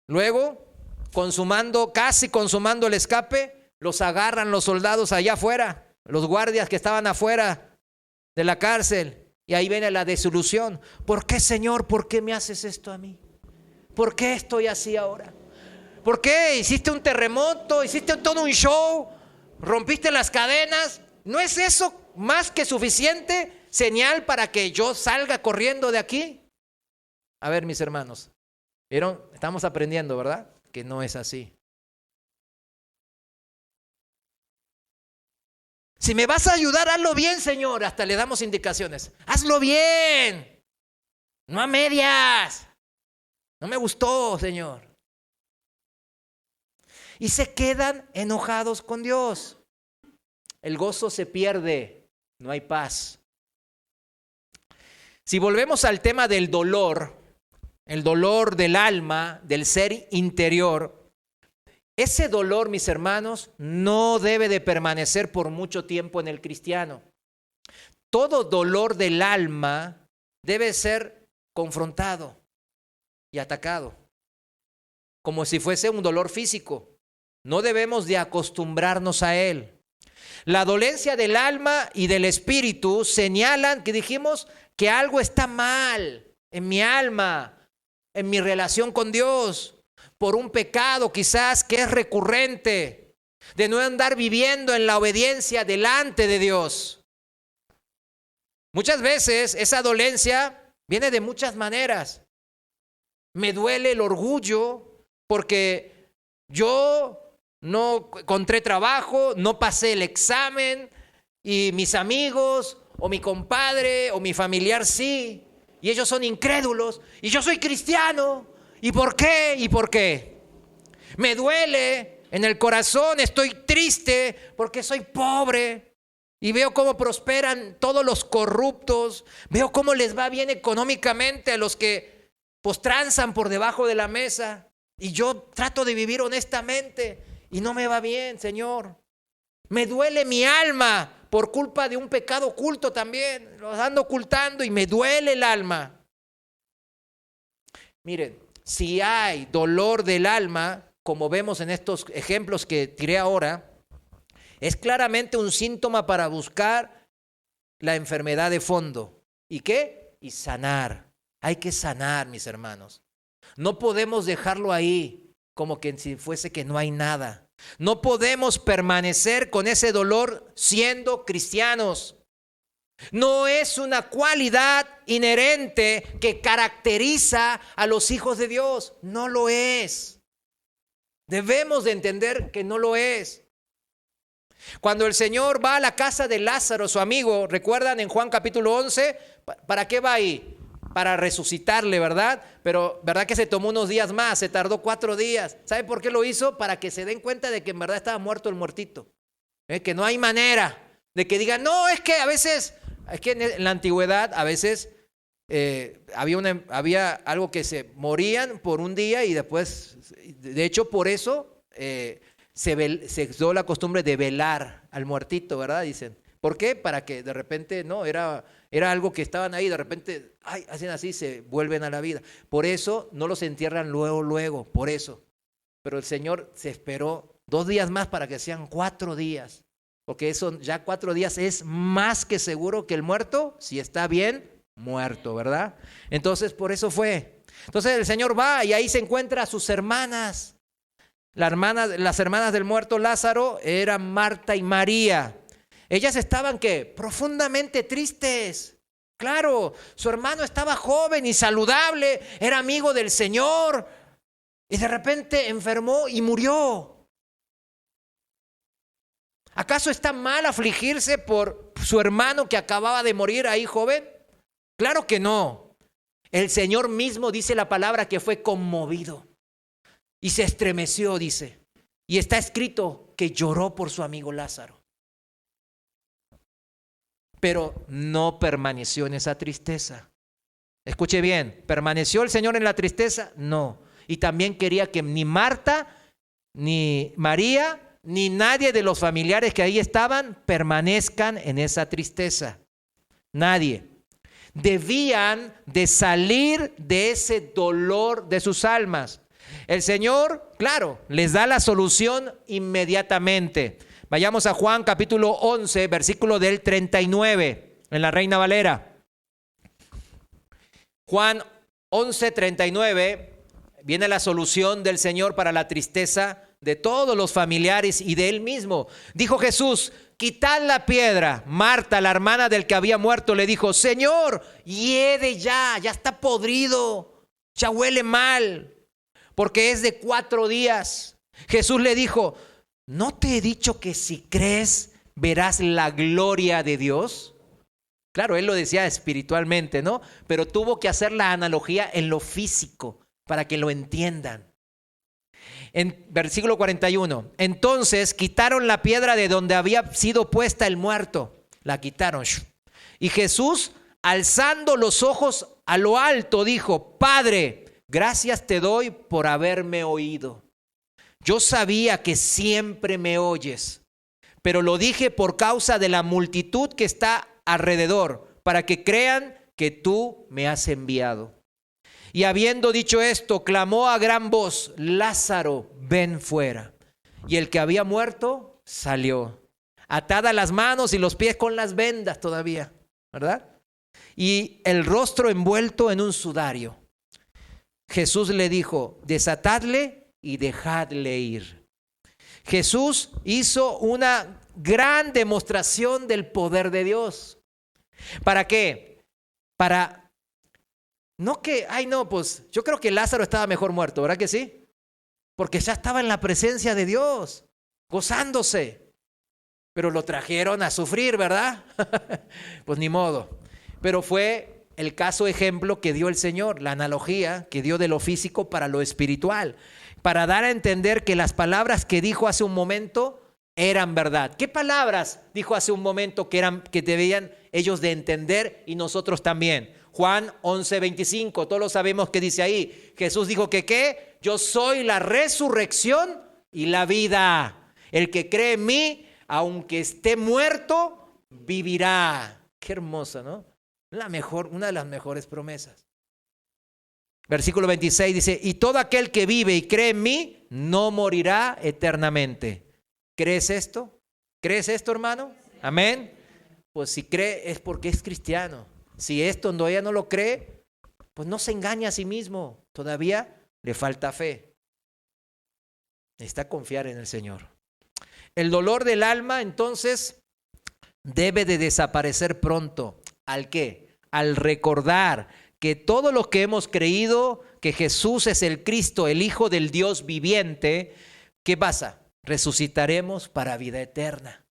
Speaker 1: Luego, casi consumando el escape, los agarran los soldados allá afuera, los guardias que estaban afuera de la cárcel. Y ahí viene la desilusión. ¿Por qué, Señor? ¿Por qué me haces esto a mí? ¿Por qué estoy así ahora? ¿Por qué? ¿Hiciste un terremoto? ¿Hiciste todo un show? ¿Rompiste las cadenas? ¿No es eso más que suficiente señal para que yo salga corriendo de aquí? A ver, mis hermanos, ¿vieron? Estamos aprendiendo, ¿verdad? Que no es así. Si me vas a ayudar, hazlo bien, Señor. Hasta le damos indicaciones. Hazlo bien. No a medias. No me gustó, Señor. Y se quedan enojados con Dios. El gozo se pierde. No hay paz. Si volvemos al tema del dolor, el dolor del alma, del ser interior, ese dolor, mis hermanos, no debe de permanecer por mucho tiempo en el cristiano. Todo dolor del alma debe ser confrontado y atacado, como si fuese un dolor físico. No debemos de acostumbrarnos a él. La dolencia del alma y del espíritu señalan que dijimos que algo está mal en mi alma, en mi relación con Dios. Por un pecado quizás que es recurrente, de no andar viviendo en la obediencia delante de Dios. Muchas veces esa dolencia viene de muchas maneras. Me duele el orgullo porque yo no encontré trabajo, no pasé el examen y mis amigos o mi compadre o mi familiar sí, y ellos son incrédulos y yo soy cristiano. ¿Y por qué? ¿Y por qué? Me duele en el corazón, estoy triste porque soy pobre y veo cómo prosperan todos los corruptos, veo cómo les va bien económicamente a los que pues tranzan por debajo de la mesa y yo trato de vivir honestamente y no me va bien, Señor. Me duele mi alma por culpa de un pecado oculto también, lo ando ocultando y me duele el alma. Miren, si hay dolor del alma, como vemos en estos ejemplos que tiré ahora, Es claramente un síntoma para buscar la enfermedad de fondo. ¿Y qué? Y sanar. Hay que sanar, mis hermanos. No podemos dejarlo ahí como que si fuese que no hay nada. No podemos permanecer con ese dolor siendo cristianos. No es una cualidad inherente que caracteriza a los hijos de Dios. No lo es. Debemos de entender que no lo es. Cuando el Señor va a la casa de Lázaro, su amigo, ¿recuerdan en Juan capítulo 11? ¿Para qué va ahí? Para resucitarle, ¿verdad? Pero ¿verdad que se tomó unos días más? Se tardó 4 días. ¿Sabe por qué lo hizo? Para que se den cuenta de que en verdad estaba muerto el muertito. Que no hay manera de que digan, no, es que a veces, es que en la antigüedad a veces había algo que se morían por un día y después, de hecho por eso se dio la costumbre de velar al muertito, ¿verdad? Dicen. ¿Por qué? Para que de repente, no, era algo que estaban ahí, de repente, hacen así, se vuelven a la vida. Por eso no los entierran luego, por eso. Pero el Señor se esperó 2 días más para que sean 4 días. Porque eso ya 4 días es más que seguro que el muerto, si está bien, muerto, ¿verdad? Entonces, por eso fue. Entonces el Señor va y ahí se encuentra a sus hermanas. Las hermanas del muerto Lázaro eran Marta y María. Ellas estaban, ¿qué? Profundamente tristes. Claro, su hermano estaba joven y saludable, era amigo del Señor y de repente enfermó y murió. ¿Acaso está mal afligirse por su hermano que acababa de morir ahí joven? Claro que no. El Señor mismo dice la palabra que fue conmovido y se estremeció, dice. Y está escrito que lloró por su amigo Lázaro. Pero no permaneció en esa tristeza. Escuche bien, ¿permaneció el Señor en la tristeza? No. Y también quería que ni Marta, ni María, ni nadie de los familiares que ahí estaban permanezcan en esa tristeza. Nadie. Debían de salir de ese dolor de sus almas. El Señor, claro, les da la solución inmediatamente. Vayamos a Juan capítulo 11, versículo del 39, en la Reina Valera. Juan 11, 39, viene la solución del Señor para la tristeza de todos los familiares y de Él mismo. Dijo Jesús, quitad la piedra. Marta, la hermana del que había muerto, le dijo, Señor, hiede ya está podrido, ya huele mal, porque es de 4 días. Jesús le dijo, ¿no te he dicho que si crees verás la gloria de Dios? Claro, él lo decía espiritualmente, ¿no? Pero tuvo que hacer la analogía en lo físico para que lo entiendan. En versículo 41, entonces quitaron la piedra de donde había sido puesta el muerto. La quitaron. Y Jesús, alzando los ojos a lo alto, dijo, Padre, gracias te doy por haberme oído. Yo sabía que siempre me oyes, pero lo dije por causa de la multitud que está alrededor, para que crean que tú me has enviado. Y habiendo dicho esto, clamó a gran voz, Lázaro, ven fuera. Y el que había muerto salió, atada las manos y los pies con las vendas todavía, ¿verdad? Y el rostro envuelto en un sudario. Jesús le dijo, desatadle y dejadle ir. Jesús hizo una gran demostración del poder de Dios. ¿Para qué? Para, no que, pues yo creo que Lázaro estaba mejor muerto, ¿verdad que sí? Porque ya estaba en la presencia de Dios, gozándose. Pero lo trajeron a sufrir, ¿verdad? Pues ni modo. Pero fue el caso ejemplo que dio el Señor, la analogía que dio de lo físico para lo espiritual, para dar a entender que las palabras que dijo hace un momento eran verdad. ¿Qué palabras dijo hace un momento que debían ellos de entender y nosotros también? Juan 11:25, todos lo sabemos que dice ahí. Jesús dijo que ¿qué? Yo soy la resurrección y la vida. El que cree en mí, aunque esté muerto, vivirá. Qué hermosa, ¿no? Una de las mejores promesas. Versículo 26 dice, y todo aquel que vive y cree en mí, no morirá eternamente. ¿Crees esto? ¿Crees esto, hermano? Amén. Pues si cree es porque es cristiano. Si esto todavía no lo cree, pues no se engaña a sí mismo. Todavía le falta fe. Necesita confiar en el Señor. El dolor del alma, entonces, debe de desaparecer pronto. ¿Al qué? Al recordar que todo lo que hemos creído, que Jesús es el Cristo, el Hijo del Dios viviente, ¿qué pasa? Resucitaremos para vida eterna.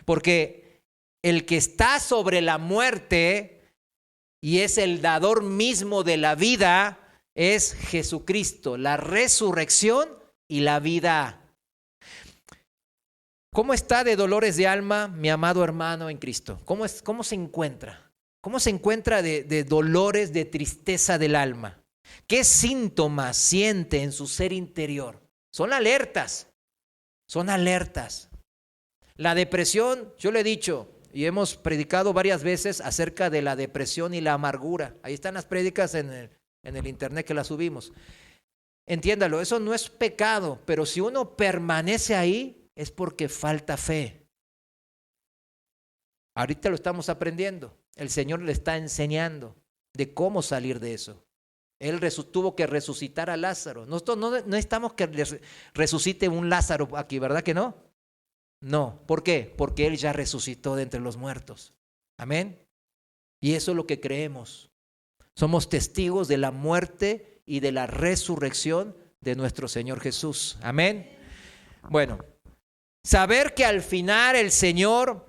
Speaker 1: Porque el que está sobre la muerte y es el dador mismo de la vida es Jesucristo, la resurrección y la vida. ¿Cómo está de dolores de alma mi amado hermano en Cristo? ¿Cómo se encuentra? ¿Cómo se encuentra de dolores, de tristeza del alma? ¿Qué síntomas siente en su ser interior? Son alertas. La depresión, yo le he dicho y hemos predicado varias veces acerca de la depresión y la amargura. Ahí están las prédicas en el internet que las subimos. Entiéndalo, eso no es pecado, pero si uno permanece ahí es porque falta fe. Ahorita lo estamos aprendiendo. El Señor le está enseñando de cómo salir de eso. Él tuvo que resucitar a Lázaro. Nosotros no necesitamos que resucite un Lázaro aquí, ¿verdad que no? No. ¿Por qué? Porque Él ya resucitó de entre los muertos. Amén. Y eso es lo que creemos. Somos testigos de la muerte y de la resurrección de nuestro Señor Jesús. Amén. Bueno, saber que al final el Señor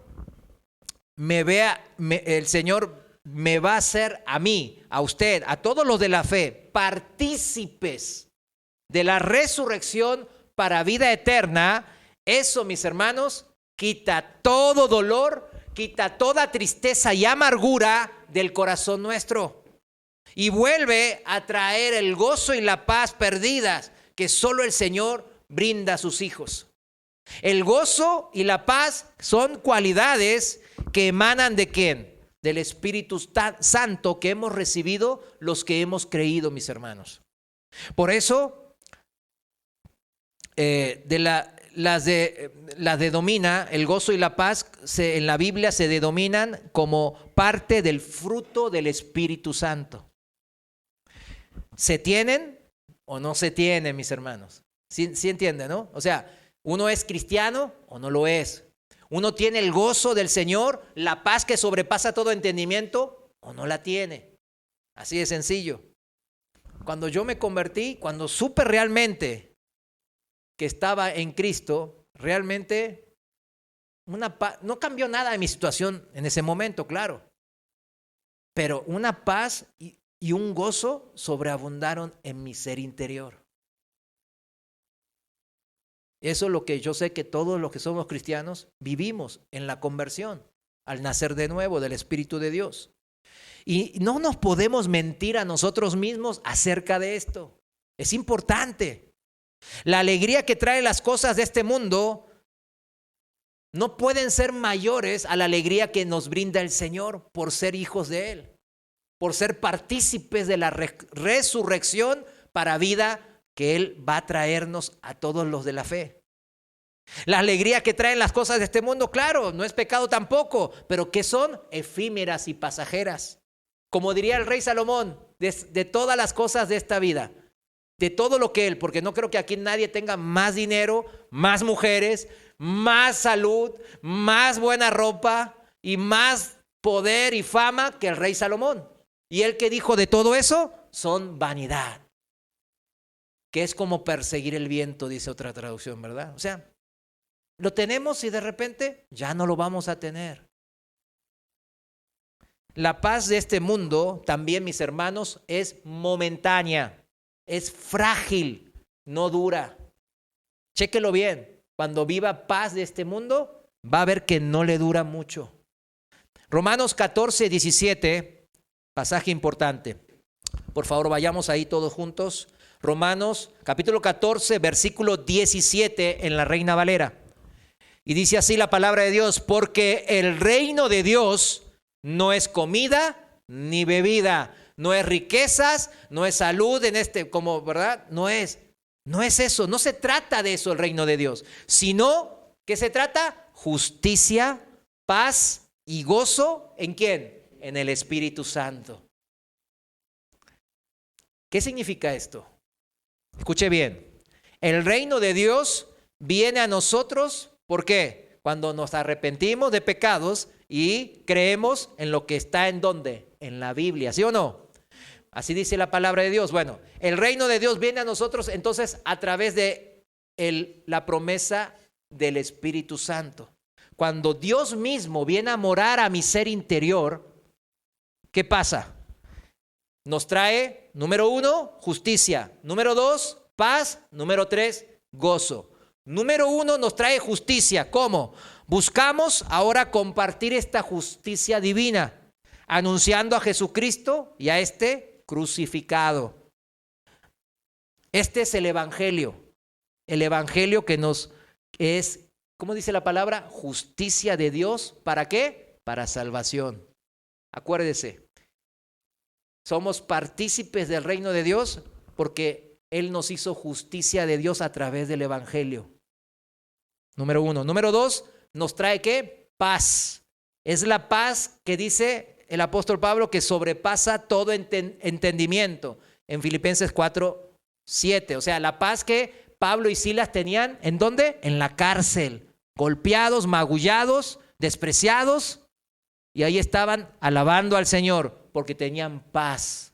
Speaker 1: el Señor me va a hacer a mí, a usted, a todos los de la fe, partícipes de la resurrección para vida eterna. Eso, mis hermanos, quita todo dolor, quita toda tristeza y amargura del corazón nuestro y vuelve a traer el gozo y la paz perdidas que solo el Señor brinda a sus hijos. El gozo y la paz son cualidades que emanan ¿de quién? Del Espíritu Santo que hemos recibido los que hemos creído, mis hermanos. Por eso, las denomina, el gozo y la paz en la Biblia se denominan como parte del fruto del Espíritu Santo. ¿Se tienen o no se tienen, mis hermanos? ¿Sí entienden, no? O sea, uno es cristiano o no lo es. Uno tiene el gozo del Señor, la paz que sobrepasa todo entendimiento o no la tiene. Así de sencillo. Cuando yo me convertí, cuando supe realmente que estaba en Cristo, realmente no cambió nada en mi situación en ese momento, claro. Pero una paz y un gozo sobreabundaron en mi ser interior. Eso es lo que yo sé que todos los que somos cristianos vivimos en la conversión, al nacer de nuevo del Espíritu de Dios. Y no nos podemos mentir a nosotros mismos acerca de esto. Es importante. La alegría que trae las cosas de este mundo no pueden ser mayores a la alegría que nos brinda el Señor por ser hijos de Él, por ser partícipes de la resurrección para vida que Él va a traernos a todos los de la fe. La alegría que traen las cosas de este mundo, claro, no es pecado tampoco, pero que son efímeras y pasajeras. Como diría el rey Salomón, de todas las cosas de esta vida, de todo lo que Él, porque no creo que aquí nadie tenga más dinero, más mujeres, más salud, más buena ropa y más poder y fama que el rey Salomón. Y él que dijo de todo eso, son vanidad. Que es como perseguir el viento, dice otra traducción, ¿verdad? O sea, lo tenemos y de repente ya no lo vamos a tener. La paz de este mundo, también, mis hermanos, es momentánea, es frágil, no dura. Chéquelo bien, cuando viva paz de este mundo, va a ver que no le dura mucho. Romanos 14, 17, pasaje importante. Por favor, vayamos ahí todos juntos. Romanos capítulo 14, versículo 17 en la Reina Valera. Y dice así la palabra de Dios: porque el reino de Dios no es comida ni bebida, no es riquezas, no es salud como, ¿verdad? No es eso, no se trata de eso el reino de Dios, sino que se trata justicia, paz y gozo. ¿En quién? En el Espíritu Santo. ¿Qué significa esto? Escuche bien. El reino de Dios viene a nosotros, ¿por qué? Cuando nos arrepentimos de pecados y creemos en lo que está en ¿dónde? En la Biblia, ¿sí o no? Así dice la palabra de Dios. Bueno, el reino de Dios viene a nosotros entonces a través de la promesa del Espíritu Santo. Cuando Dios mismo viene a morar a mi ser interior, ¿qué pasa? Nos trae, número 1, justicia. Número 2, paz. Número 3, gozo. Número 1, nos trae justicia. ¿Cómo? Buscamos ahora compartir esta justicia divina, anunciando a Jesucristo y a este crucificado. Este es el evangelio que nos es, ¿cómo dice la palabra? Justicia de Dios. ¿Para qué? Para salvación. Acuérdese, somos partícipes del reino de Dios porque Él nos hizo justicia de Dios a través del evangelio. Número 1. Número 2, nos trae ¿qué? Paz. Es la paz que dice el apóstol Pablo que sobrepasa todo entendimiento en Filipenses 4:7. O sea, la paz que Pablo y Silas tenían, ¿en dónde? En la cárcel, golpeados, magullados, despreciados, y ahí estaban alabando al Señor porque tenían paz.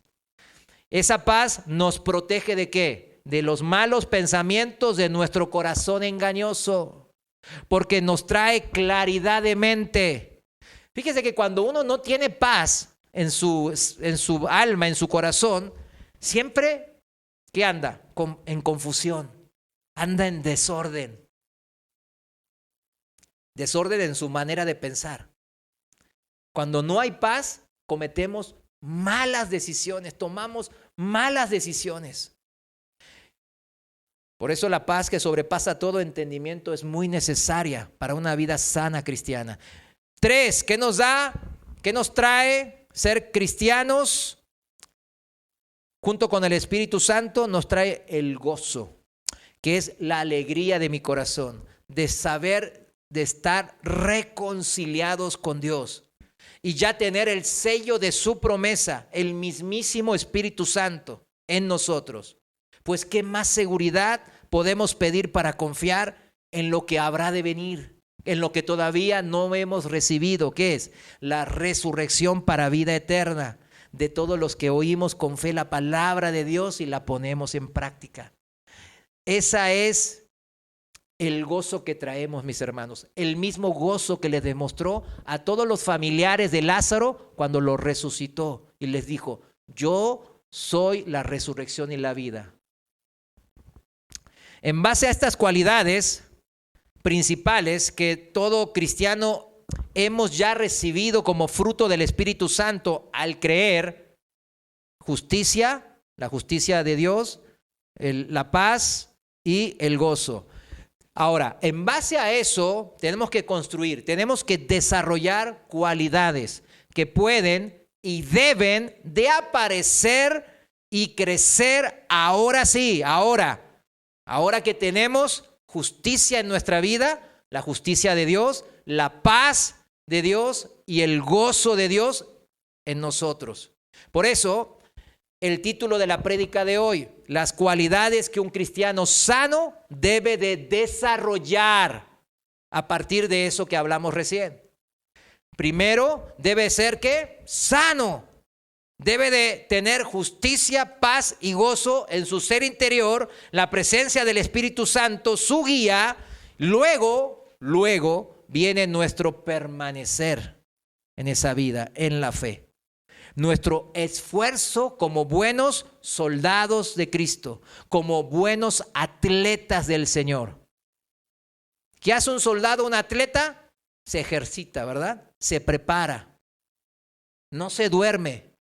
Speaker 1: Esa paz nos protege ¿de qué? De los malos pensamientos de nuestro corazón engañoso, porque nos trae claridad de mente. Fíjese que cuando uno no tiene paz en su alma, en su corazón, siempre, ¿qué anda? En confusión, anda en desorden. Desorden en su manera de pensar. Cuando no hay paz, cometemos malas decisiones, tomamos malas decisiones. Por eso la paz que sobrepasa todo entendimiento es muy necesaria para una vida sana cristiana. 3, ¿qué nos da? ¿Qué nos trae ser cristianos? Junto con el Espíritu Santo nos trae el gozo, que es la alegría de mi corazón, de saber, de estar reconciliados con Dios y ya tener el sello de su promesa, el mismísimo Espíritu Santo en nosotros. Pues qué más seguridad podemos pedir para confiar en lo que habrá de venir, en lo que todavía no hemos recibido, ¿qué es? La resurrección para vida eterna de todos los que oímos con fe la palabra de Dios y la ponemos en práctica. Esa es el gozo que traemos, mis hermanos, el mismo gozo que les demostró a todos los familiares de Lázaro cuando lo resucitó y les dijo: yo soy la resurrección y la vida. En base a estas cualidades principales que todo cristiano hemos ya recibido como fruto del Espíritu Santo al creer: justicia, la justicia de Dios, la paz y el gozo. Ahora, en base a eso, tenemos que construir, tenemos que desarrollar cualidades que pueden y deben de aparecer y crecer ahora sí, ahora que tenemos justicia en nuestra vida, la justicia de Dios, la paz de Dios y el gozo de Dios en nosotros. Por eso, el título de la prédica de hoy: las cualidades que un cristiano sano debe de desarrollar a partir de eso que hablamos recién. Primero, debe ser ¿qué? Sano. Debe de tener justicia, paz y gozo en su ser interior, la presencia del Espíritu Santo, su guía. Luego viene nuestro permanecer en esa vida, en la fe. Nuestro esfuerzo como buenos soldados de Cristo, como buenos atletas del Señor. ¿Qué hace un soldado, un atleta? Se ejercita, ¿verdad? Se prepara. No se duerme.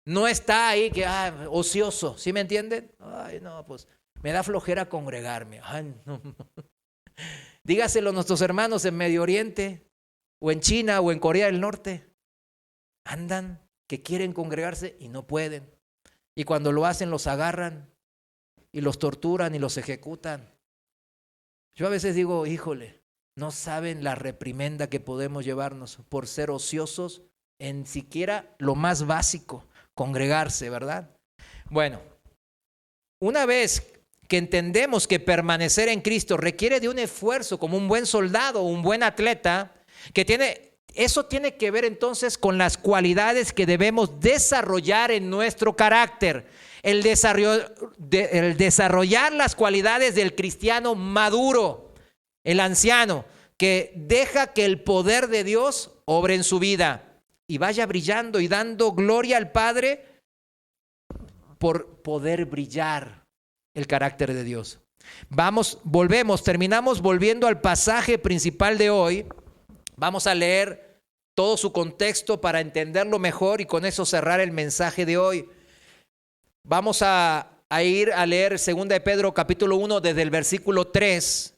Speaker 1: No está ahí que ocioso, ¿sí me entienden? Ay, no, pues me da flojera congregarme. Ay, no. Dígaselo a nuestros hermanos en Medio Oriente, o en China, o en Corea del Norte. Andan que quieren congregarse y no pueden. Y cuando lo hacen los agarran y los torturan y los ejecutan. Yo a veces digo, híjole, No saben la reprimenda que podemos llevarnos por ser ociosos en siquiera lo más básico, congregarse, ¿verdad? Bueno, una vez que entendemos que permanecer en Cristo requiere de un esfuerzo como un buen soldado, un buen atleta, eso tiene que ver entonces con las cualidades que debemos desarrollar en nuestro carácter. El desarrollar las cualidades del cristiano maduro, el anciano, que deja que el poder de Dios obre en su vida y vaya brillando y dando gloria al Padre por poder brillar el carácter de Dios. Terminamos volviendo al pasaje principal de hoy. Vamos a leer todo su contexto para entenderlo mejor y con eso cerrar el mensaje de hoy. Vamos a ir a leer 2 de Pedro capítulo 1 desde el versículo 3.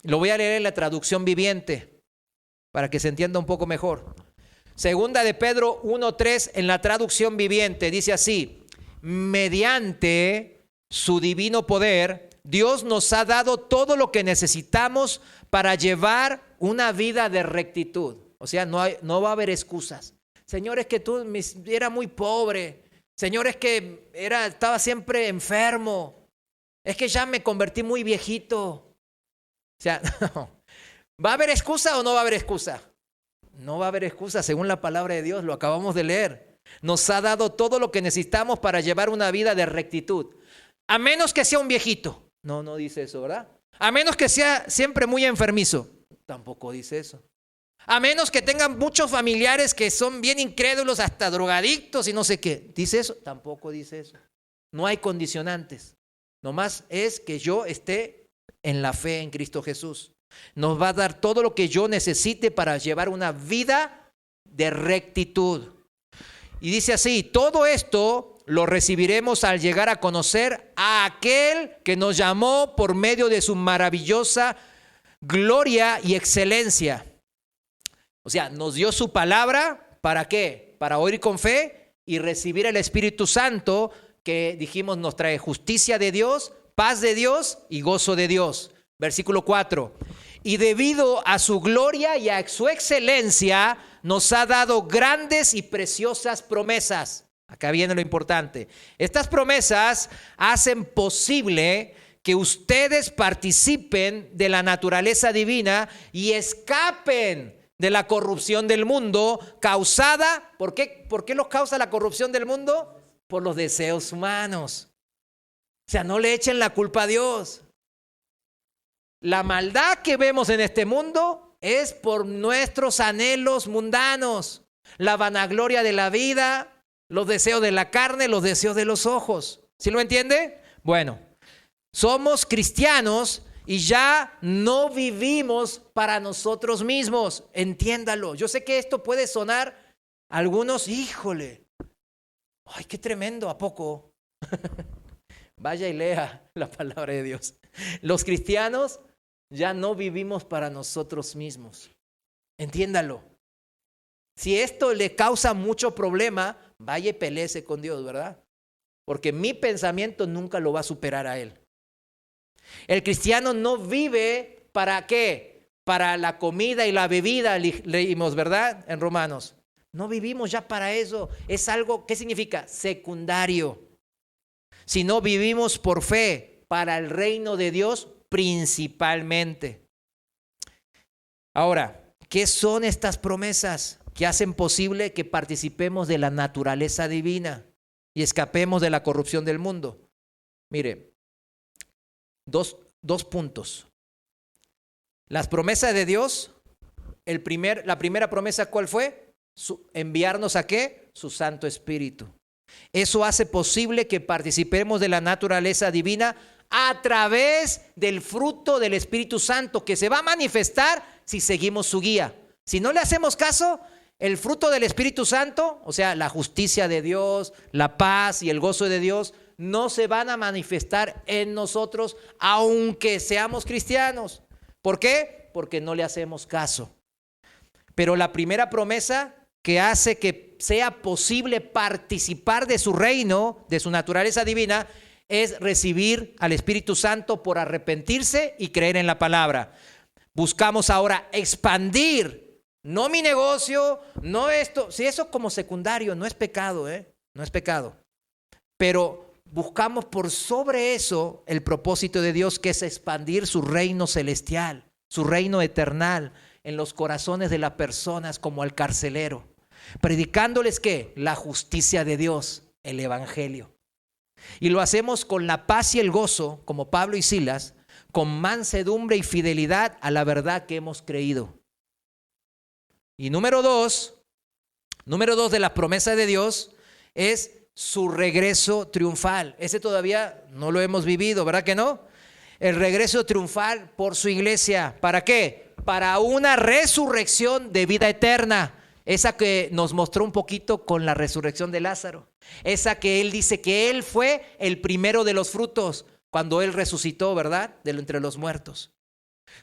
Speaker 1: Lo voy a leer en la traducción viviente para que se entienda un poco mejor. 2 de Pedro 1:3 en la traducción viviente dice así: mediante su divino poder, Dios nos ha dado todo lo que necesitamos para llevar una vida de rectitud. O sea, no va a haber excusas. Señor, es que era muy pobre. Señor, es que estaba siempre enfermo. Es que ya me convertí muy viejito. O sea, no. ¿Va a haber excusa o no va a haber excusa? No va a haber excusa, según la palabra de Dios, lo acabamos de leer. Nos ha dado todo lo que necesitamos para llevar una vida de rectitud. A menos que sea un viejito. No dice eso, ¿verdad? A menos que sea siempre muy enfermizo. Tampoco dice eso. A menos que tengan muchos familiares que son bien incrédulos, hasta drogadictos y no sé qué. ¿Dice eso? Tampoco dice eso. No hay condicionantes. Nomás es que yo esté en la fe en Cristo Jesús. Nos va a dar todo lo que yo necesite para llevar una vida de rectitud. Y dice así: todo esto lo recibiremos al llegar a conocer a aquel que nos llamó por medio de su maravillosa gloria y excelencia. O sea, nos dio su palabra, ¿para qué? Para oír con fe y recibir el Espíritu Santo, que dijimos nos trae justicia de Dios, paz de Dios y gozo de Dios. Versículo 4. Y debido a su gloria y a su excelencia, nos ha dado grandes y preciosas promesas. Acá viene lo importante. Estas promesas hacen posible que ustedes participen de la naturaleza divina y escapen de la corrupción del mundo causada. ¿Por qué los causa la corrupción del mundo? Por los deseos humanos. O sea, no le echen la culpa a Dios. La maldad que vemos en este mundo es por nuestros anhelos mundanos, la vanagloria de la vida, los deseos de la carne, los deseos de los ojos. ¿Sí lo entiende? Bueno, somos cristianos y ya no vivimos para nosotros mismos. Entiéndalo. Yo sé que esto puede sonar a algunos, híjole, ay, qué tremendo, ¿a poco? Vaya y lea la palabra de Dios. Los cristianos ya no vivimos para nosotros mismos. Entiéndalo. Si esto le causa mucho problema, vaya y peléese con Dios, ¿verdad? Porque mi pensamiento nunca lo va a superar a Él. El cristiano no vive ¿para qué? Para la comida y la bebida, leímos, ¿verdad? En Romanos. No vivimos ya para eso. Es algo, ¿qué significa? Secundario. Si no vivimos por fe, para el reino de Dios principalmente. Ahora, ¿qué son estas promesas que hacen posible que participemos de la naturaleza divina y escapemos de la corrupción del mundo? Mire, dos puntos. Las promesas de Dios, la primera promesa, ¿cuál fue? Enviarnos ¿a qué? Su Santo Espíritu. Eso hace posible que participemos de la naturaleza divina a través del fruto del Espíritu Santo, que se va a manifestar si seguimos su guía. Si no le hacemos caso, el fruto del Espíritu Santo, o sea, la justicia de Dios, la paz y el gozo de Dios, no se van a manifestar en nosotros, aunque seamos cristianos. ¿Por qué? Porque no le hacemos caso. Pero la primera promesa que hace que sea posible participar de su reino, de su naturaleza divina, es recibir al Espíritu Santo por arrepentirse y creer en la palabra. buscamos ahora expandir, no mi negocio, no esto, si eso como secundario no es pecado, no es pecado, pero buscamos por sobre eso el propósito de Dios, que es expandir su reino celestial, su reino eternal en los corazones de las personas, como al carcelero, predicándoles ¿qué? La justicia de Dios, el evangelio. Y lo hacemos con la paz y el gozo, como Pablo y Silas, con mansedumbre y fidelidad a la verdad que hemos creído. Y número dos de las promesas de Dios es su regreso triunfal. Ese todavía no lo hemos vivido, ¿verdad que no? El regreso triunfal por su iglesia. ¿Para qué? Para una resurrección de vida eterna. Esa que nos mostró un poquito con la resurrección de Lázaro. Esa que él dice que él fue el primero de los frutos cuando él resucitó, ¿verdad? De entre los muertos.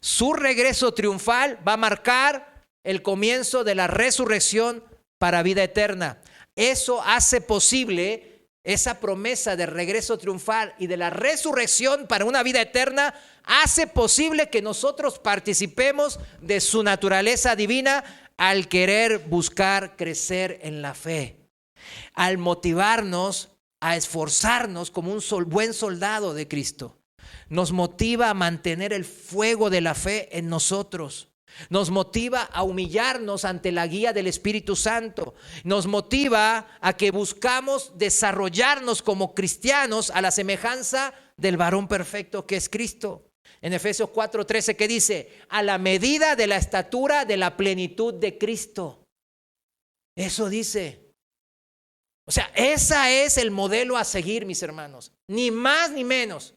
Speaker 1: Su regreso triunfal va a marcar el comienzo de la resurrección para vida eterna. Eso hace posible, esa promesa de regreso triunfal y de la resurrección para una vida eterna, hace posible que nosotros participemos de su naturaleza divina al querer buscar crecer en la fe, al motivarnos a esforzarnos como un buen soldado de Cristo. Nos motiva a mantener el fuego de la fe en nosotros. Nos motiva a humillarnos ante la guía del Espíritu Santo. Nos motiva a que buscamos desarrollarnos como cristianos a la semejanza del varón perfecto que es Cristo. En Efesios 4:13, ¿qué dice? A la medida de la estatura de la plenitud de Cristo. Eso dice. O sea, ese es el modelo a seguir, mis hermanos. Ni más ni menos.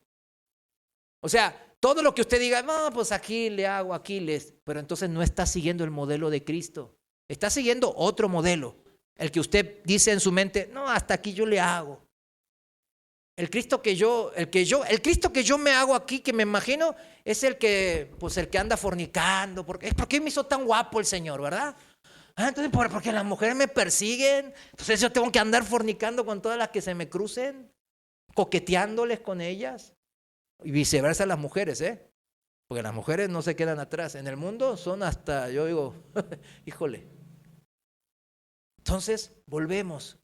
Speaker 1: O sea, todo lo que usted diga, no, pues aquí le hago, aquí les. Pero entonces no está siguiendo el modelo de Cristo. Está siguiendo otro modelo. El que usted dice en su mente, no, hasta aquí yo le hago. El Cristo que yo me hago aquí, que me imagino, es el que anda fornicando. ¿Por qué me hizo tan guapo el Señor, verdad? Entonces, porque las mujeres me persiguen. Entonces yo tengo que andar fornicando con todas las que se me crucen, coqueteándoles con ellas. Y viceversa las mujeres, porque las mujeres no se quedan atrás. En el mundo son hasta, yo digo, híjole. Entonces, volvemos.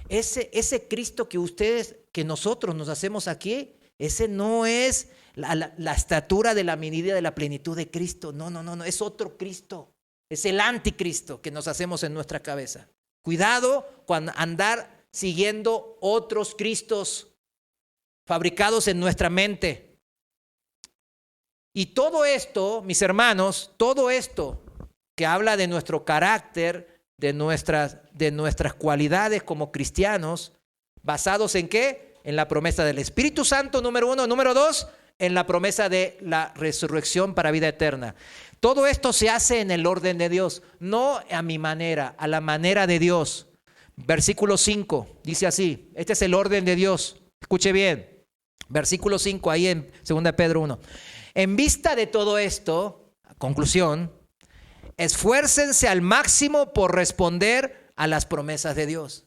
Speaker 1: Ese Cristo que nosotros nos hacemos aquí, ese no es la estatura de la medida de la plenitud de Cristo. No, es otro Cristo. Es el anticristo que nos hacemos en nuestra cabeza. Cuidado con andar siguiendo otros Cristos fabricados en nuestra mente. Y todo esto, mis hermanos, todo esto que habla de nuestro carácter, de nuestras cualidades como cristianos, ¿basados en qué? En la promesa del Espíritu Santo, número 1. Número 2, en la promesa de la resurrección para vida eterna. Todo esto se hace en el orden de Dios, no a mi manera, a la manera de Dios. Versículo 5, dice así, este es el orden de Dios. Escuche bien. Versículo 5, ahí en 2 Pedro 1. En vista de todo esto, conclusión, esfuércense al máximo por responder a las promesas de Dios.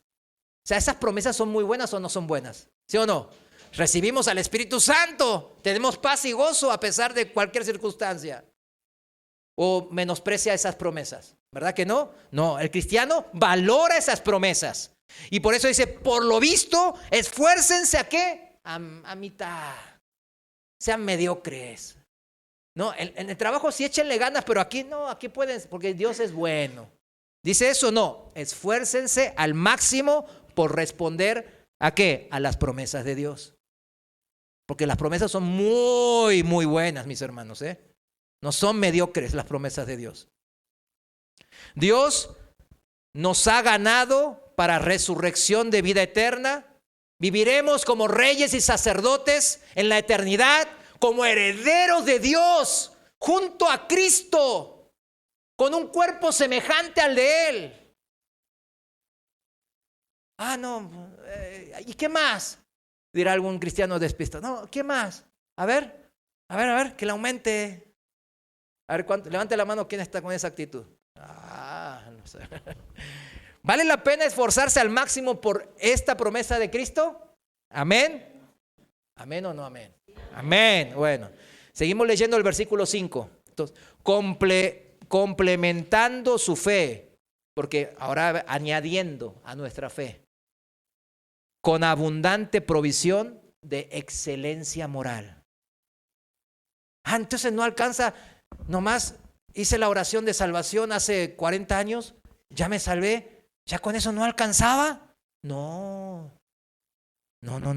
Speaker 1: O sea, ¿esas promesas son muy buenas o no son buenas? ¿Sí o no? Recibimos al Espíritu Santo, tenemos paz y gozo a pesar de cualquier circunstancia. ¿O menosprecia esas promesas? ¿Verdad que no? No, el cristiano valora esas promesas. Y por eso dice, por lo visto, esfuércense ¿a qué? A mitad. Sean mediocres. No, en el trabajo sí échenle ganas, pero aquí no, aquí pueden, porque Dios es bueno. ¿Dice eso? No, esfuércense al máximo por responder ¿a qué? A las promesas de Dios. Porque las promesas son muy, muy buenas, mis hermanos, No son mediocres las promesas de Dios. Dios nos ha ganado para resurrección de vida eterna. Viviremos como reyes y sacerdotes en la eternidad, como herederos de Dios, junto a Cristo, con un cuerpo semejante al de Él. ¿Y qué más? Dirá algún cristiano despistado. No, ¿qué más? A ver, que le aumente. A ver, levante la mano, ¿quién está con esa actitud? No sé. ¿Vale la pena esforzarse al máximo por esta promesa de Cristo? ¿Amén? ¿Amén o no amén? Amén. Bueno, seguimos leyendo el versículo 5. Entonces, complementando su fe, porque ahora añadiendo a nuestra fe, con abundante provisión de excelencia moral. Entonces no alcanza, nomás hice la oración de salvación hace 40 años, ya me salvé, ya con eso no alcanzaba. No,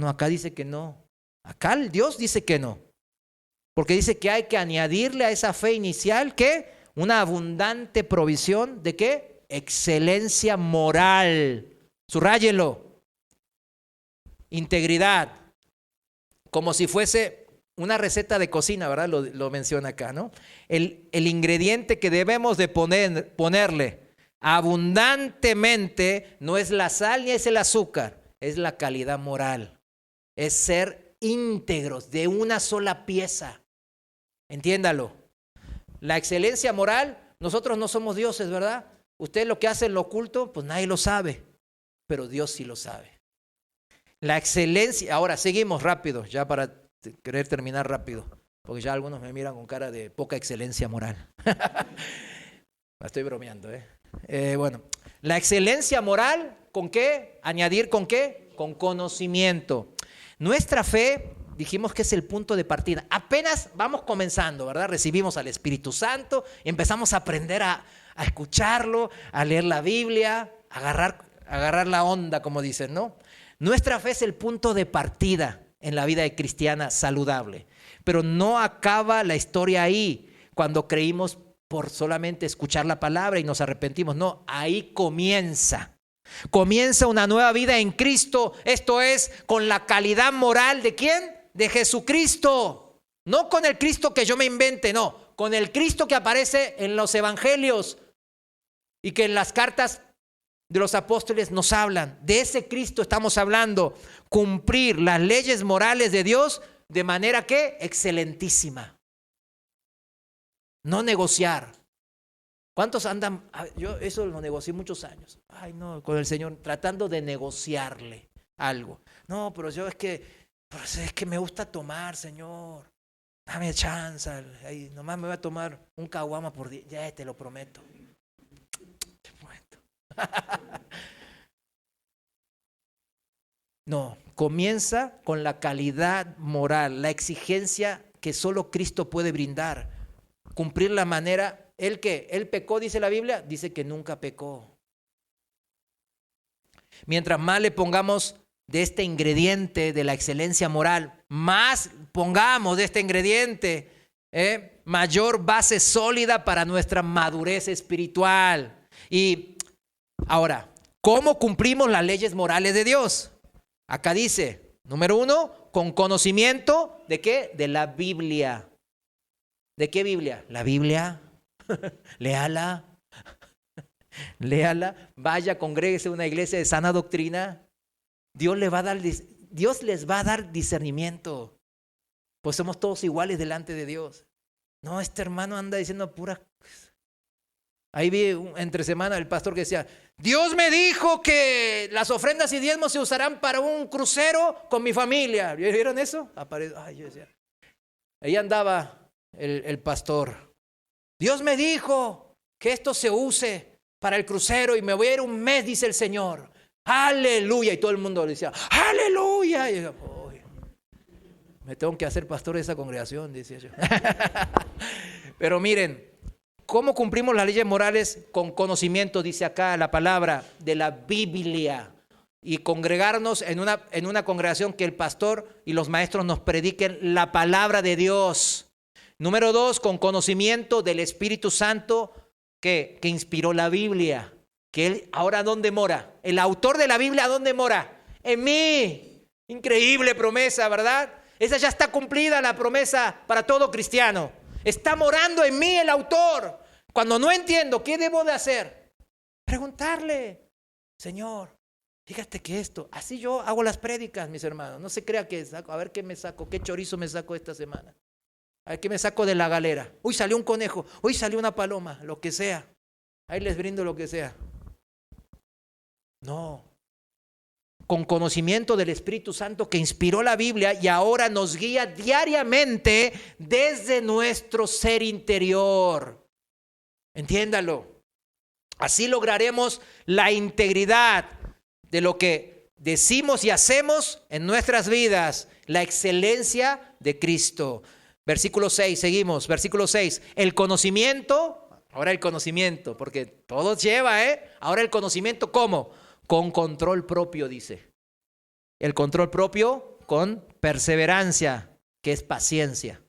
Speaker 1: acá dice que no. Acá el Dios dice que no. Porque dice que hay que añadirle a esa fe inicial, ¿qué? Una abundante provisión de ¿qué? Excelencia moral. Subráyenlo. Integridad. Como si fuese una receta de cocina, ¿verdad? Lo menciona acá, ¿no? El ingrediente que debemos de ponerle abundantemente no es la sal ni es el azúcar, es la calidad moral. Es ser íntegros de una sola pieza. Entiéndalo. La excelencia moral, nosotros no somos dioses, ¿verdad? Usted lo que hace en lo oculto, pues nadie lo sabe, pero Dios sí lo sabe. La excelencia, ahora seguimos rápido, ya para querer terminar rápido, porque ya algunos me miran con cara de poca excelencia moral. Estoy bromeando, bueno, la excelencia moral, ¿con qué? Añadir ¿con qué? Con conocimiento. Nuestra fe, dijimos que es el punto de partida. Apenas vamos comenzando, ¿verdad? Recibimos al Espíritu Santo, empezamos a aprender a escucharlo, a leer la Biblia, agarrar la onda, como dicen, ¿no? Nuestra fe es el punto de partida en la vida cristiana saludable. Pero no acaba la historia ahí, cuando creímos por solamente escuchar la palabra y nos arrepentimos. No, ahí comienza. Comienza una nueva vida en Cristo. Esto es, con la calidad moral ¿de quién? De Jesucristo. No con el Cristo que yo me invente, no. Con el Cristo que aparece en los evangelios y que en las cartas de los apóstoles nos hablan. De ese Cristo estamos hablando. Cumplir las leyes morales de Dios de manera que excelentísima. No negociar. ¿Cuántos andan? Yo eso lo negocié muchos años. Ay, no, con el Señor, tratando de negociarle algo. No, pero yo es que me gusta tomar, Señor. Dame chance. Ay, nomás me voy a tomar un caguama por día. Ya te lo prometo. No, comienza con la calidad moral, la exigencia que solo Cristo puede brindar. Cumplir la manera, ¿él qué? ¿Él pecó, dice la Biblia? Dice que nunca pecó. Mientras más le pongamos de este ingrediente de la excelencia moral, más pongamos de este ingrediente, mayor base sólida para nuestra madurez espiritual. Y ahora, ¿cómo cumplimos las leyes morales de Dios? Acá dice, número 1, con conocimiento ¿de qué? De la Biblia. ¿De qué Biblia? La Biblia. Léala. Léala. Vaya, congréguese a una iglesia de sana doctrina. Dios les va a dar discernimiento. Pues somos todos iguales delante de Dios. No, este hermano anda diciendo pura. Ahí vi entre semana el pastor que decía, Dios me dijo que las ofrendas y diezmos se usarán para un crucero con mi familia. ¿Vieron eso? Ay, yo decía. Ahí andaba el pastor. Dios me dijo que esto se use para el crucero y me voy a ir un mes, dice el Señor. Aleluya. Y todo el mundo le decía, aleluya. Y yo, me tengo que hacer pastor de esa congregación, decía yo. Pero miren, ¿cómo cumplimos las leyes morales? Con conocimiento, dice acá la palabra, de la Biblia. Y congregarnos en una congregación que el pastor y los maestros nos prediquen la palabra de Dios. Número 2, con conocimiento del Espíritu Santo que inspiró la Biblia. Que él ahora ¿dónde mora? El autor de la Biblia ¿dónde mora? En mí. Increíble promesa, ¿verdad? Esa ya está cumplida, la promesa para todo cristiano. Está morando en mí el autor. Cuando no entiendo qué debo de hacer, preguntarle, Señor, fíjate que esto, así yo hago las prédicas, mis hermanos. No se crea que saco, a ver qué me saco, qué chorizo me saco esta semana. A ver qué me saco de la galera. Hoy salió un conejo, hoy salió una paloma, lo que sea. Ahí les brindo lo que sea. No. con conocimiento del Espíritu Santo que inspiró la Biblia y ahora nos guía diariamente desde nuestro ser interior. Entiéndalo. Así lograremos la integridad de lo que decimos y hacemos en nuestras vidas, la excelencia de Cristo. Versículo 6, seguimos, versículo 6. El conocimiento, ahora el conocimiento, porque todo lleva, ahora el conocimiento, ¿cómo? Con control propio, dice. El control propio con perseverancia, que es paciencia.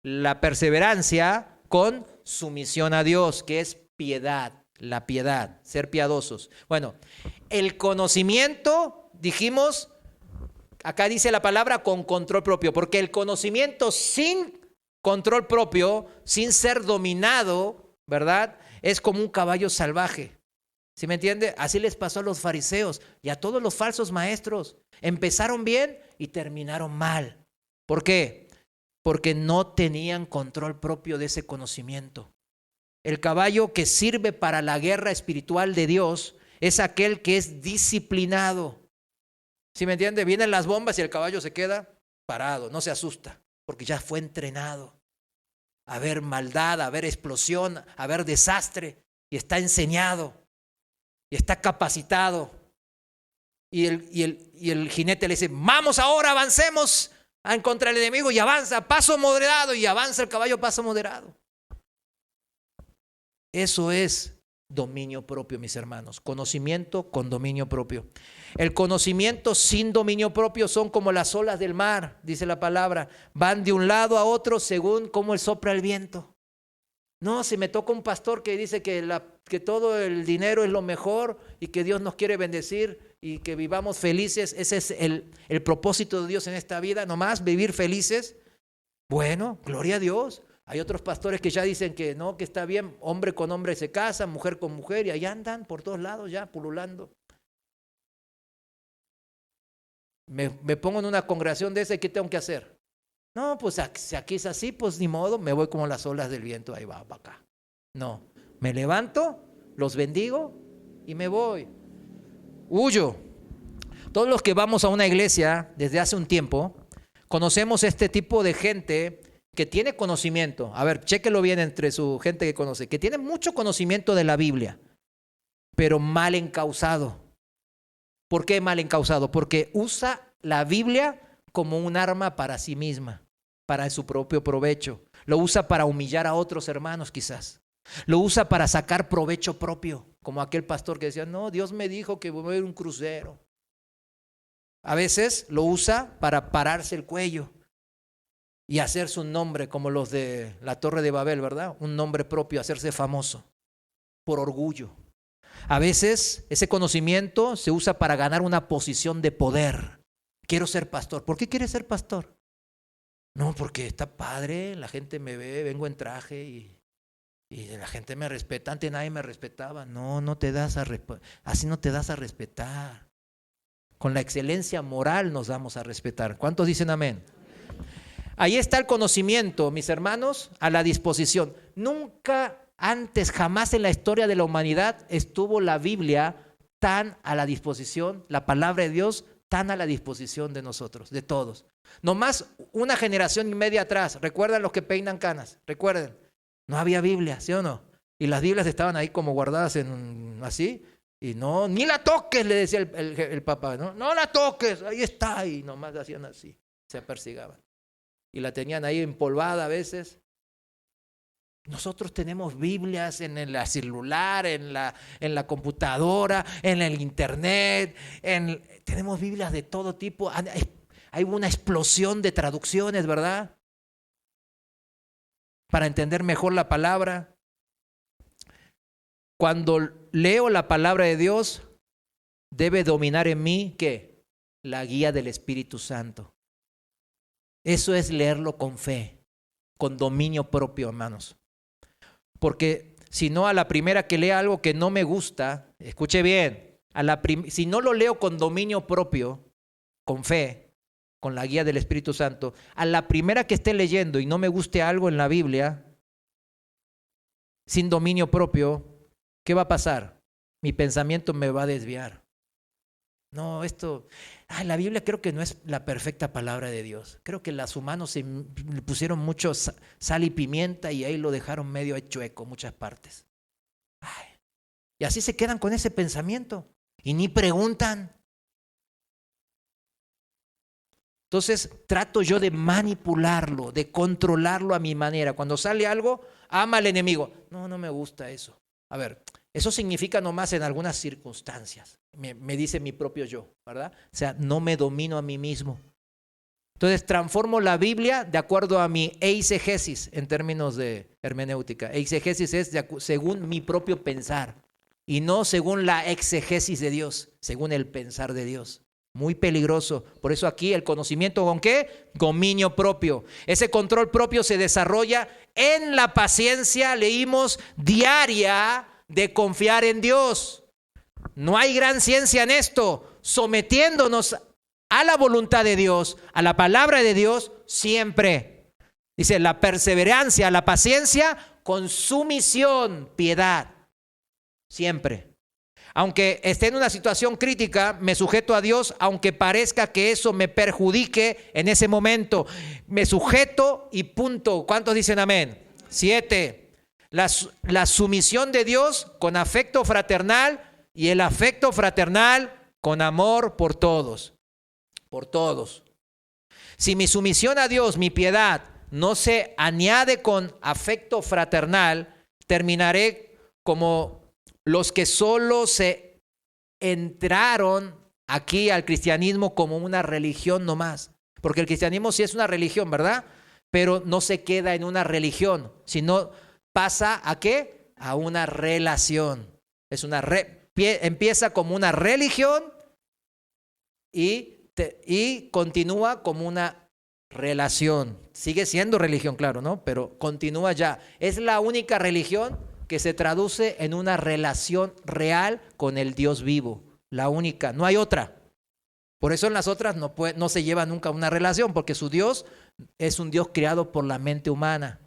Speaker 1: La perseverancia con sumisión a Dios, que es piedad. La piedad, ser piadosos. Bueno, el conocimiento, dijimos, acá dice la palabra con control propio, porque el conocimiento sin control propio, sin ser dominado, ¿verdad? Es como un caballo salvaje. ¿Sí me entiende? Así les pasó a los fariseos y a todos los falsos maestros. Empezaron bien y terminaron mal. ¿Por qué? Porque no tenían control propio de ese conocimiento. El caballo que sirve para la guerra espiritual de Dios es aquel que es disciplinado. ¿Sí me entiende? Vienen las bombas y el caballo se queda parado, no se asusta, porque ya fue entrenado a ver maldad, a ver explosión, a ver desastre, y está enseñado, y está capacitado. Y el jinete le dice, vamos ahora, avancemos en contra del enemigo, y avanza, paso moderado, y avanza el caballo, paso moderado. Eso es dominio propio, mis hermanos. Conocimiento con dominio propio. El conocimiento sin dominio propio son como las olas del mar, dice la palabra. Van de un lado a otro según cómo sopla el viento. No, si me toca un pastor que dice que todo el dinero es lo mejor y que Dios nos quiere bendecir y que vivamos felices. Ese es el propósito de Dios en esta vida, nomás vivir felices. Bueno, gloria a Dios. Hay otros pastores que ya dicen que no, que está bien, hombre con hombre se casa, mujer con mujer, y ahí andan por todos lados ya pululando. Me pongo en una congregación de esa y ¿qué tengo que hacer? No, pues si aquí es así, pues ni modo, me voy como las olas del viento, ahí va, para acá. No, me levanto, los bendigo y me voy. Huyo. Todos los que vamos a una iglesia desde hace un tiempo, conocemos este tipo de gente que tiene conocimiento, a ver, chéquelo bien entre su gente que conoce, que tiene mucho conocimiento de la Biblia, pero mal encauzado. ¿Por qué mal encauzado? Porque usa la Biblia como un arma para sí misma, para su propio provecho. Lo usa para humillar a otros hermanos quizás. Lo usa para sacar provecho propio, como aquel pastor que decía, no, Dios me dijo que voy a ir a un crucero. A veces lo usa para pararse el cuello y hacerse un nombre como los de la Torre de Babel, ¿verdad? Un nombre propio, hacerse famoso por orgullo. A veces ese conocimiento se usa para ganar una posición de poder. Quiero ser pastor. ¿Por qué quieres ser pastor? No, porque está padre, la gente me ve, vengo en traje y la gente me respeta. Antes nadie me respetaba. No, así no te das a respetar. Con la excelencia moral nos damos a respetar. ¿Cuántos dicen amén? Ahí está el conocimiento, mis hermanos, a la disposición. Nunca antes, jamás en la historia de la humanidad estuvo la Biblia tan a la disposición, la palabra de Dios tan a la disposición de nosotros, de todos. Nomás una generación y media atrás, recuerdan los que peinan canas, recuerden, no había Biblia, ¿sí o no? Y las Biblias estaban ahí como guardadas así, y no, ni la toques, le decía el papá, no la toques, ahí está, y nomás hacían así, se persigaban. Y la tenían ahí empolvada a veces. Nosotros tenemos Biblias en el celular, en la computadora, en el internet, tenemos Biblias de todo tipo. Hay una explosión de traducciones, ¿verdad? Para entender mejor la palabra. Cuando leo la palabra de Dios, debe dominar en mí, ¿qué? La guía del Espíritu Santo. Eso es leerlo con fe, con dominio propio, hermanos. Porque si no, a la primera que lea algo que no me gusta, escuche bien, si no lo leo con dominio propio, con fe, con la guía del Espíritu Santo, a la primera que esté leyendo y no me guste algo en la Biblia, sin dominio propio, ¿qué va a pasar? Mi pensamiento me va a desviar. No, la Biblia creo que no es la perfecta palabra de Dios. Creo que los humanos le pusieron mucho sal y pimienta y ahí lo dejaron medio chueco, muchas partes. Ay, y así se quedan con ese pensamiento y ni preguntan. Entonces trato yo de manipularlo, de controlarlo a mi manera. Cuando sale algo, ama al enemigo. No me gusta eso. A ver, eso significa nomás en algunas circunstancias. Me dice mi propio yo, ¿verdad? O sea, no me domino a mí mismo. Entonces transformo la Biblia de acuerdo a mi eisegesis en términos de hermenéutica. Eisegesis es según mi propio pensar y no según la exegesis de Dios, según el pensar de Dios. Muy peligroso. Por eso aquí el conocimiento, ¿con qué? Dominio propio. Ese control propio se desarrolla en la paciencia, leímos, diaria de confiar en Dios. No hay gran ciencia en esto. Sometiéndonos a la voluntad de Dios, a la palabra de Dios, siempre. Dice, la perseverancia, la paciencia, con sumisión, piedad. Siempre. Aunque esté en una situación crítica, me sujeto a Dios, aunque parezca que eso me perjudique en ese momento. Me sujeto y punto. ¿Cuántos dicen amén? 7. La sumisión de Dios con afecto fraternal y el afecto fraternal con amor por todos. Por todos. Si mi sumisión a Dios, mi piedad, no se añade con afecto fraternal, terminaré como los que solo se entraron aquí al cristianismo como una religión nomás. Porque el cristianismo sí es una religión, ¿verdad? Pero no se queda en una religión, sino pasa ¿a qué? A una relación. Empieza como una religión y continúa como una relación. Sigue siendo religión, claro, ¿no? Pero continúa ya. Es la única religión que se traduce en una relación real con el Dios vivo. La única, no hay otra. Por eso en las otras no se lleva nunca una relación, porque su Dios es un Dios creado por la mente humana.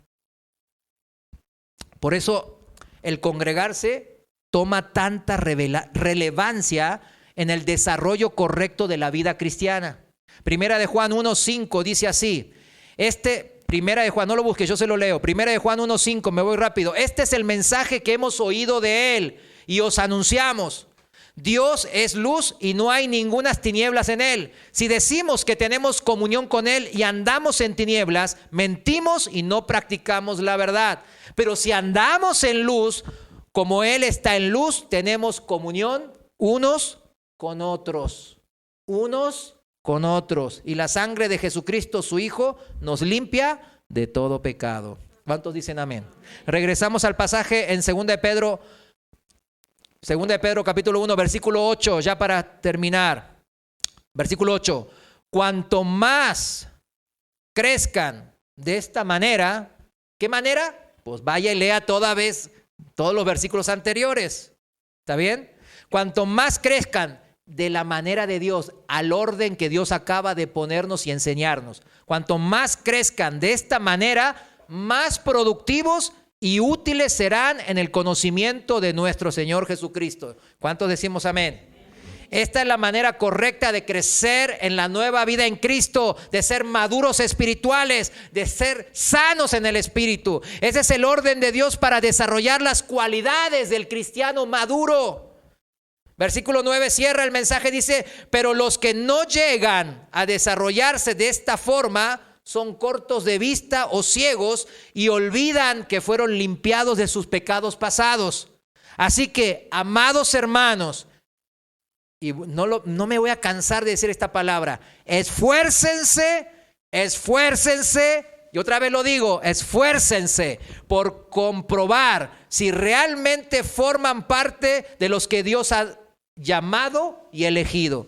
Speaker 1: Por eso el congregarse toma tanta relevancia en el desarrollo correcto de la vida cristiana. Primera de Juan 1:5 dice así, Primera de Juan, no lo busques, yo se lo leo. Primera de Juan 1:5, me voy rápido. Este es el mensaje que hemos oído de Él y os anunciamos. Dios es luz y no hay ningunas tinieblas en Él. Si decimos que tenemos comunión con Él y andamos en tinieblas, mentimos y no practicamos la verdad. Pero si andamos en luz, como Él está en luz, tenemos comunión unos con otros. Unos con otros. Y la sangre de Jesucristo, su Hijo, nos limpia de todo pecado. ¿Cuántos dicen amén? Regresamos al pasaje en 2 de Pedro capítulo 1, versículo 8, ya para terminar. Versículo 8. Cuanto más crezcan de esta manera, ¿qué manera? Pues vaya y lea todos los versículos anteriores. ¿Está bien? Cuanto más crezcan de la manera de Dios, al orden que Dios acaba de ponernos y enseñarnos. Cuanto más crezcan de esta manera, más productivos y útiles serán en el conocimiento de nuestro Señor Jesucristo. ¿Cuántos decimos amén? Esta es la manera correcta de crecer en la nueva vida en Cristo, de ser maduros espirituales, de ser sanos en el espíritu. Ese es el orden de Dios para desarrollar las cualidades del cristiano maduro. Versículo 9 cierra el mensaje, dice, pero los que no llegan a desarrollarse de esta forma son cortos de vista o ciegos y olvidan que fueron limpiados de sus pecados pasados. Así que, amados hermanos, y no me voy a cansar de decir esta palabra, esfuércense, y otra vez lo digo, esfuércense por comprobar si realmente forman parte de los que Dios ha llamado y elegido.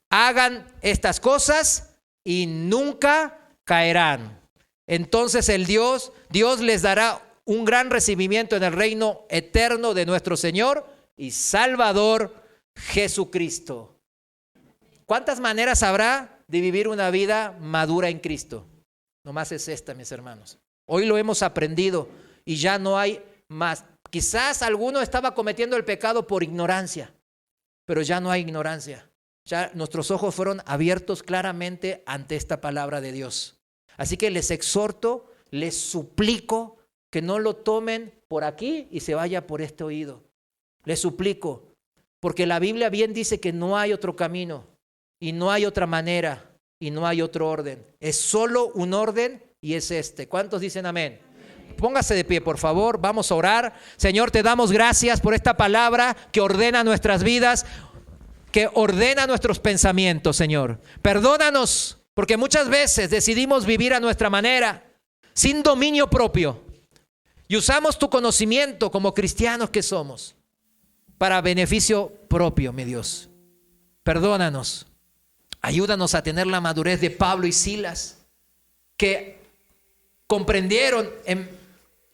Speaker 1: Hagan estas cosas y nunca caerán. Entonces Dios les dará un gran recibimiento en el reino eterno de nuestro Señor y Salvador Jesucristo. ¿Cuántas maneras habrá de vivir una vida madura en Cristo? Nomás es esta, mis hermanos. Hoy lo hemos aprendido y ya no hay más. Quizás alguno estaba cometiendo el pecado por ignorancia, pero ya no hay ignorancia. Ya nuestros ojos fueron abiertos claramente ante esta palabra de Dios. Así que les exhorto, les suplico que no lo tomen por aquí y se vaya por este oído. Les suplico, porque la Biblia bien dice que no hay otro camino y no hay otra manera y no hay otro orden. Es solo un orden y es este. ¿Cuántos dicen amén? Póngase de pie, por favor. Vamos a orar. Señor, te damos gracias por esta palabra que ordena nuestras vidas, que ordena nuestros pensamientos, Señor. Perdónanos, porque muchas veces decidimos vivir a nuestra manera, sin dominio propio, y usamos tu conocimiento como cristianos que somos, para beneficio propio, mi Dios. Perdónanos. Ayúdanos a tener la madurez de Pablo y Silas, que comprendieron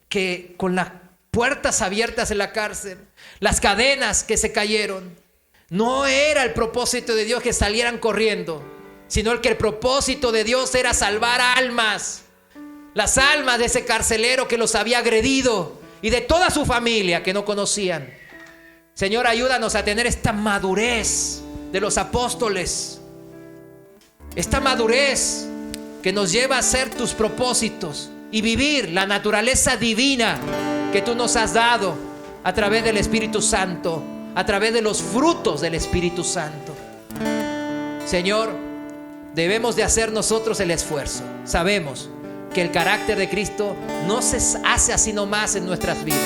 Speaker 1: que con las puertas abiertas en la cárcel, las cadenas que se cayeron, no era el propósito de Dios que salieran corriendo, sino que el propósito de Dios era salvar almas, las almas de ese carcelero que los había agredido y de toda su familia que no conocían. Señor, ayúdanos a tener esta madurez de los apóstoles, esta madurez que nos lleva a hacer tus propósitos y vivir la naturaleza divina que tú nos has dado a través del Espíritu Santo, a través de los frutos del Espíritu Santo. Señor, debemos de hacer nosotros el esfuerzo. Sabemos que el carácter de Cristo no se hace así nomás en nuestras vidas.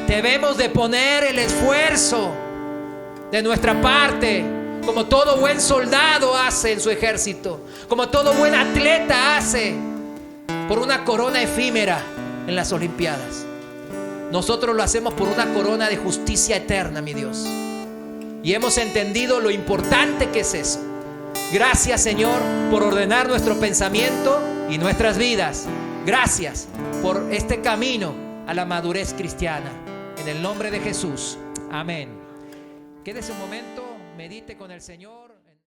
Speaker 1: Debemos de poner el esfuerzo de nuestra parte, como todo buen soldado hace en su ejército, como todo buen atleta hace por una corona efímera en las Olimpiadas. Nosotros lo hacemos por una corona de justicia eterna, mi Dios. Y hemos entendido lo importante que es eso. Gracias, Señor, por ordenar nuestro pensamiento y nuestras vidas. Gracias por este camino a la madurez cristiana. En el nombre de Jesús. Amén. Quédese un momento, medite con el Señor.